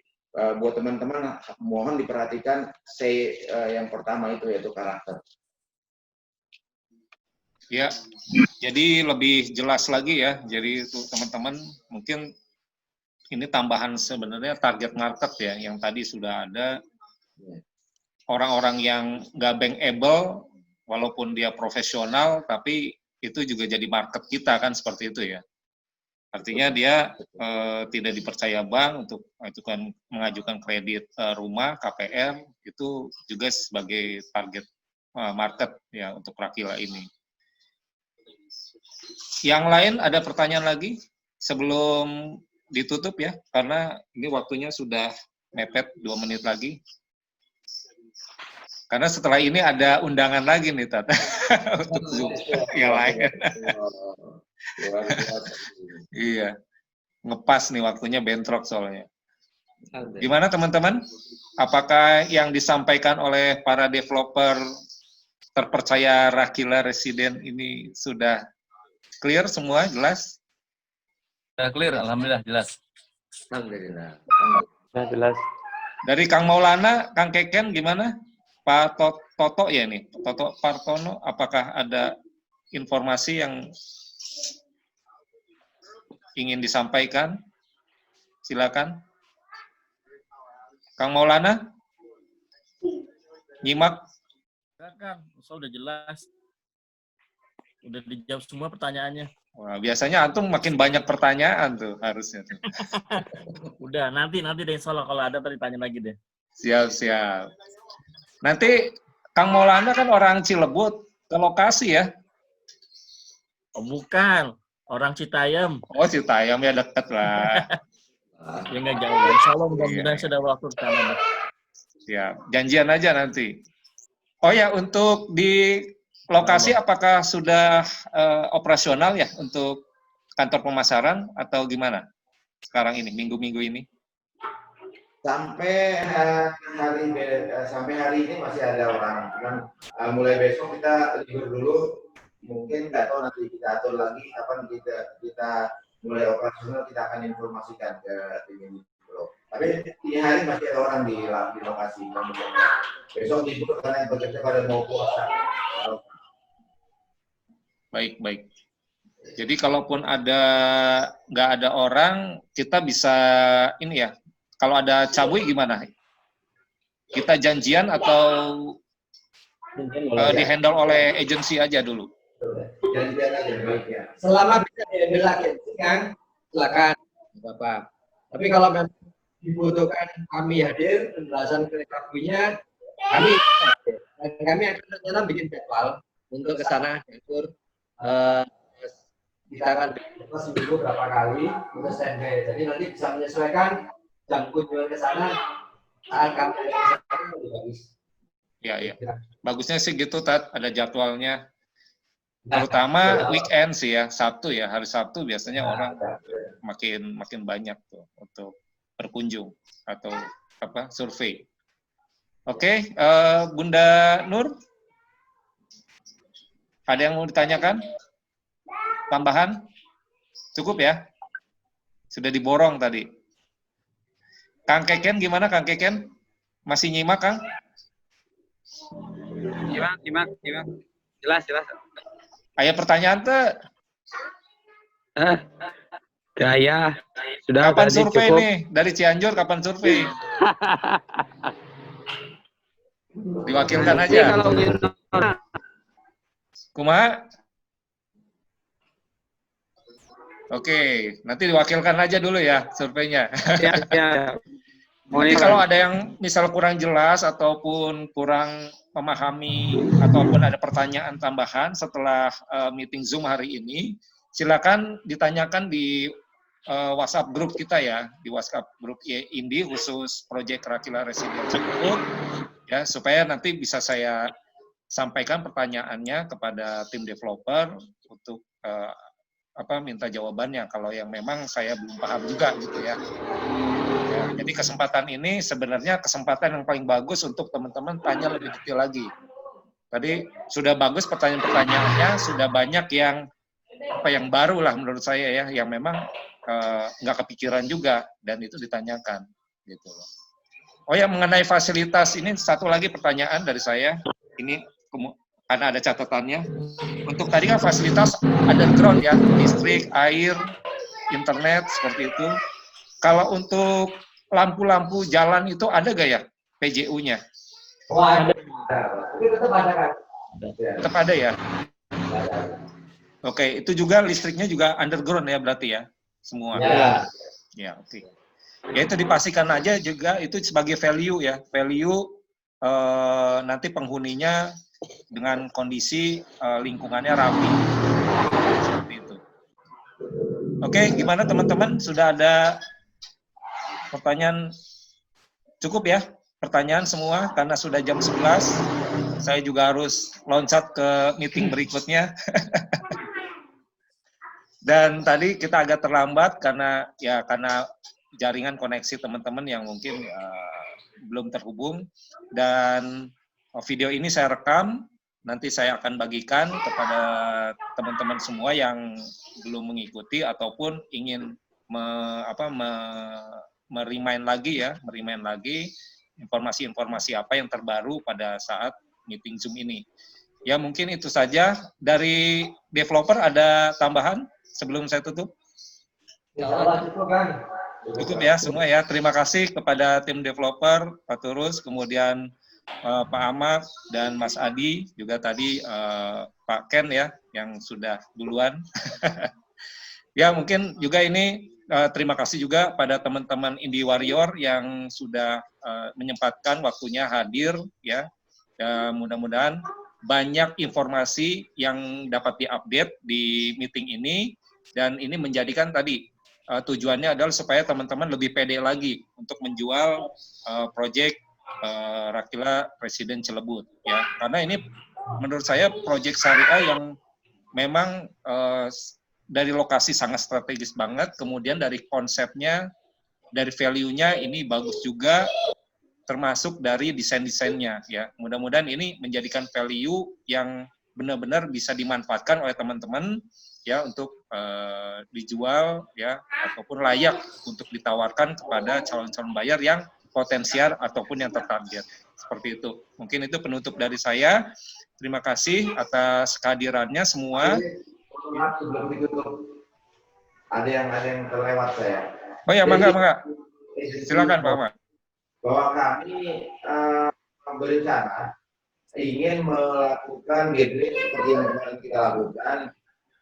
buat teman-teman mohon diperhatikan C yang pertama itu yaitu karakter. Ya, jadi lebih jelas lagi ya. Jadi untuk teman-teman mungkin ini tambahan sebenarnya target market ya, yang tadi sudah ada orang-orang yang nggak bankable, walaupun dia profesional, tapi itu juga jadi market kita kan seperti itu ya. Artinya dia tidak dipercaya bank untuk mengajukan kredit rumah, KPR, itu juga sebagai target market ya untuk Prakila ini. Yang lain ada pertanyaan lagi sebelum ditutup ya, karena ini waktunya sudah mepet 2 menit lagi. Karena setelah ini ada undangan lagi nih, Tat. Untuk Zoom yang lain. Iya. Ngepas nih waktunya, bentrok soalnya. Gimana teman-teman? Apakah yang disampaikan oleh para developer terpercaya Rakila Residen ini sudah clear semua, jelas? Sudah clear, alhamdulillah jelas. Alhamdulillah. Jelas. Dari Kang Maulana, Kang Keken gimana? Pak Toto ya nih, Toto Partono, apakah ada informasi yang ingin disampaikan? Silakan. Kang Maulana? Nyimak? Kang, sudah jelas. Udah dijawab semua pertanyaannya. Wah, biasanya antum makin banyak pertanyaan tuh harusnya tuh. Udah, nanti deh insya Allah kalau ada tadi tanya lagi deh. Siap. Nanti Kang Maulana kan orang Cilebut, ke lokasi ya? Oh, bukan, orang Citayam. Oh, Citayam ya, deket lah. Ya nggak jauh. Insya Allah mudah-mudahan sudah waktu ke sana deh. Siap, janjian aja nanti. Oh ya, untuk di lokasi apakah sudah operasional ya untuk kantor pemasaran atau gimana sekarang ini, minggu-minggu ini? Sampai hari ini masih ada orang. Kan mulai besok kita libur dulu. Mungkin nggak tahu nanti kita atur lagi kapan kita mulai operasional, kita akan informasikan ke tim ini. Tapi ini hari masih ada orang di lokasi. Besok libur karena yang bekerja pada mau puasa. Baik. Jadi kalaupun nggak ada orang, kita bisa ini ya. Kalau ada cabui gimana? Kita janjian atau dihandle oleh agensi aja dulu? Janjian aja, baik ya. Selama bisa diambil lagi, kan? Silakan, Bapak. Tapi kalau memang dibutuhkan kami hadir, penjelasan kerja kami akan rencana bikin jadwal untuk ke sana diatur. Kita akan seminggu berapa kali untuk standby. Jadi nanti bisa menyesuaikan jam kunjungan ke sana saat kami lebih bagus. Ya. Bagusnya sih gitu, Tat. Ada jadwalnya. Terutama weekend sih ya, Sabtu ya. Hari Sabtu biasanya orang makin banyak tuh untuk berkunjung atau survei. Oke, Bunda Nur, ada yang mau ditanyakan? Tambahan? Cukup ya? Sudah diborong tadi. Kang Keken gimana, Kang Keken? Masih nyimak, Kang? Nyimak. Jelas. Ayo pertanyaan tuh. Gaya. Sudah Kapan berarti survei cukup. nih? Dari Cianjur kapan survei? Diwakilkan Nanti aja. kalau Kumaha? Oke, nanti diwakilkan aja dulu ya surveinya. ya. Nanti kalau ada yang misal kurang jelas ataupun kurang memahami ataupun ada pertanyaan tambahan setelah meeting Zoom hari ini, silakan ditanyakan di WhatsApp grup kita ya, di WhatsApp grup INDI khusus Project Kerakila Resilience Group, ya supaya nanti bisa saya sampaikan pertanyaannya kepada tim developer untuk minta jawabannya kalau yang memang saya belum paham juga gitu ya. Jadi kesempatan ini sebenarnya kesempatan yang paling bagus untuk teman-teman tanya lebih detail lagi. Tadi sudah bagus pertanyaan-pertanyaannya, sudah banyak yang baru lah menurut saya ya, yang memang nggak kepikiran juga dan itu ditanyakan gitu loh. Oh ya, mengenai fasilitas ini satu lagi pertanyaan dari saya. Ini karena ada catatannya. Untuk tadi kan fasilitas underground ya, listrik, air, internet seperti itu. Kalau untuk lampu-lampu jalan itu ada gak ya PJU-nya? Oh, ada. Itu tetap ada kan? Tetap ada ya? Oke, itu juga listriknya juga underground ya berarti ya? Semua? Ya, oke. Ya itu dipastikan aja juga itu sebagai value ya. Value nanti penghuninya dengan kondisi lingkungannya rapi. Seperti itu. Oke, gimana teman-teman? Sudah ada pertanyaan? Cukup ya pertanyaan semua karena sudah jam 11. Saya juga harus loncat ke meeting berikutnya. Dan tadi kita agak terlambat karena jaringan koneksi teman-teman yang mungkin belum terhubung. Dan video ini saya rekam, nanti saya akan bagikan kepada teman-teman semua yang belum mengikuti ataupun ingin merimain lagi informasi-informasi apa yang terbaru pada saat meeting Zoom ini. Ya mungkin itu saja. Dari developer ada tambahan sebelum saya tutup? Cukup kan? Cukup ya semua ya. Terima kasih kepada tim developer, Pak Turus, kemudian Pak Ahmad dan Mas Adi, juga tadi Pak Ken ya, yang sudah duluan. Ya, mungkin juga ini terima kasih juga pada teman-teman Indie Warrior yang sudah menyempatkan waktunya hadir ya. Mudah-mudahan banyak informasi yang dapat diupdate di meeting ini, dan ini menjadikan tadi tujuannya adalah supaya teman-teman lebih pede lagi untuk menjual proyek Rakila Residen Cilebut ya. Karena ini menurut saya proyek syariah yang memang dari lokasi sangat strategis banget, kemudian dari konsepnya, dari value-nya ini bagus juga, termasuk dari desain-desainnya ya. Mudah-mudahan ini menjadikan value yang benar-benar bisa dimanfaatkan oleh teman-teman ya untuk dijual ya, ataupun layak untuk ditawarkan kepada calon-calon buyer yang potensial ataupun yang tertarget. Seperti itu. Mungkin itu penutup dari saya. Terima kasih atas kehadirannya semua. Sebelum ditutup, ada yang terlewat saya. Oh ya, mangga. Silakan Pak Ahmad. Bahwa kami berencana ingin melakukan gathering seperti yang kemarin kita lakukan,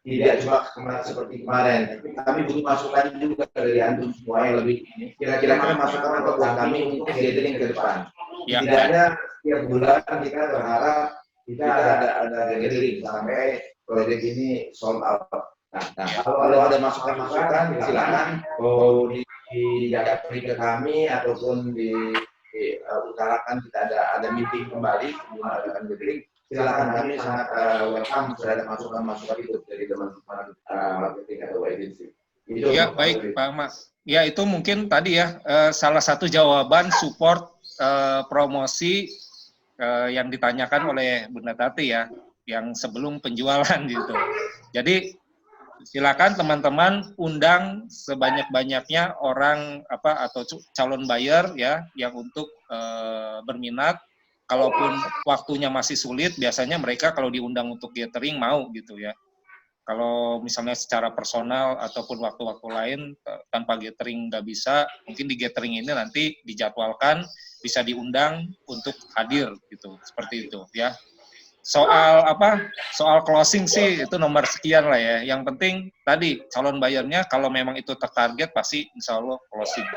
tidak cuma seperti kemarin, tapi kami butuh masukan juga dari antum semua yang lebih ini. Kira-kira mana masukan atau kami untuk gathering ke depan. Ya. Tidak ada setiap bulan kita berharap kita ada gathering sampai proyek ini sold out. Nah, kalau ada masukan-masukan, silakan mau dijawab ke kami ataupun diutarakan kita ada meeting kembali, mengadakan gathering. Silakan, kami sangat welcome terhadap masukan-masukan itu dari teman-teman marketing atau agensi. Ya, baik Pak Ahmad. Ya, itu mungkin tadi ya salah satu jawaban support promosi yang ditanyakan oleh Bunda Tati ya, yang sebelum penjualan gitu. Jadi silakan teman-teman undang sebanyak-banyaknya orang atau calon buyer ya yang untuk berminat. Kalaupun waktunya masih sulit, biasanya mereka kalau diundang untuk gathering mau gitu ya. Kalau misalnya secara personal ataupun waktu-waktu lain tanpa gathering nggak bisa, mungkin di gathering ini nanti dijadwalkan bisa diundang untuk hadir gitu, seperti itu ya. Soal closing sih itu nomor sekian lah ya. Yang penting tadi calon bayarnya kalau memang itu tertarget pasti insya Allah closing.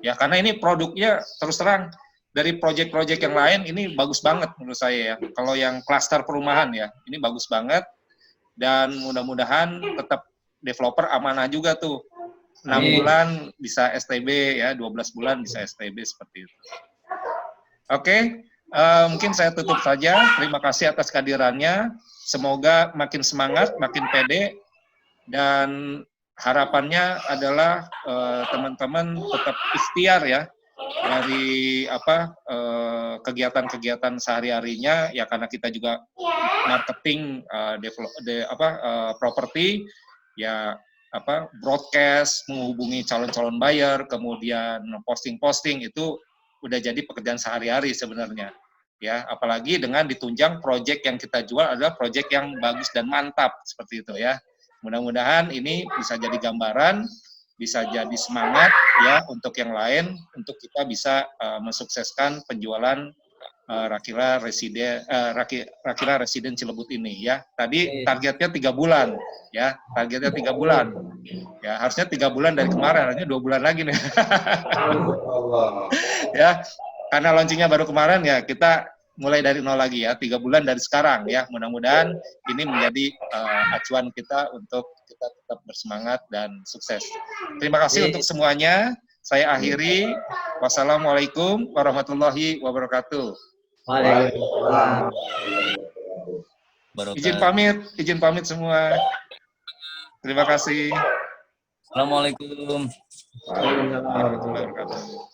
Ya karena ini produknya terus terang dari proyek-proyek yang lain ini bagus banget menurut saya ya. Kalau yang klaster perumahan ya ini bagus banget, dan mudah-mudahan tetap developer amanah juga tuh. 6 bulan bisa STB ya, 12 bulan bisa STB seperti itu. Oke. Mungkin saya tutup saja. Terima kasih atas kehadirannya. Semoga makin semangat, makin pede, dan harapannya adalah teman-teman tetap ikhtiar ya dari kegiatan-kegiatan sehari-harinya ya, karena kita juga marketing properti ya, broadcast, menghubungi calon-calon buyer, kemudian posting-posting itu udah jadi pekerjaan sehari-hari sebenarnya ya, apalagi dengan ditunjang proyek yang kita jual adalah proyek yang bagus dan mantap seperti itu ya. Mudah-mudahan ini bisa jadi gambaran, bisa jadi semangat ya untuk yang lain, untuk kita bisa mensukseskan penjualan Rakila Residen Cilebut ini ya. Tadi targetnya 3 bulan ya, targetnya 3 bulan ya, harusnya 3 bulan dari kemarin, harusnya 2 bulan lagi nih. Ya, karena launchingnya baru kemarin ya, kita mulai dari nol lagi ya, 3 bulan dari sekarang ya. Mudah-mudahan ini menjadi acuan kita untuk kita tetap bersemangat dan sukses. Terima kasih untuk semuanya. Saya akhiri. Wassalamualaikum warahmatullahi wabarakatuh. Waalaikumsalam. Izin pamit semua. Terima kasih. Assalamualaikum. Waalaikumsalam. Warahmatullahi wabarakatuh.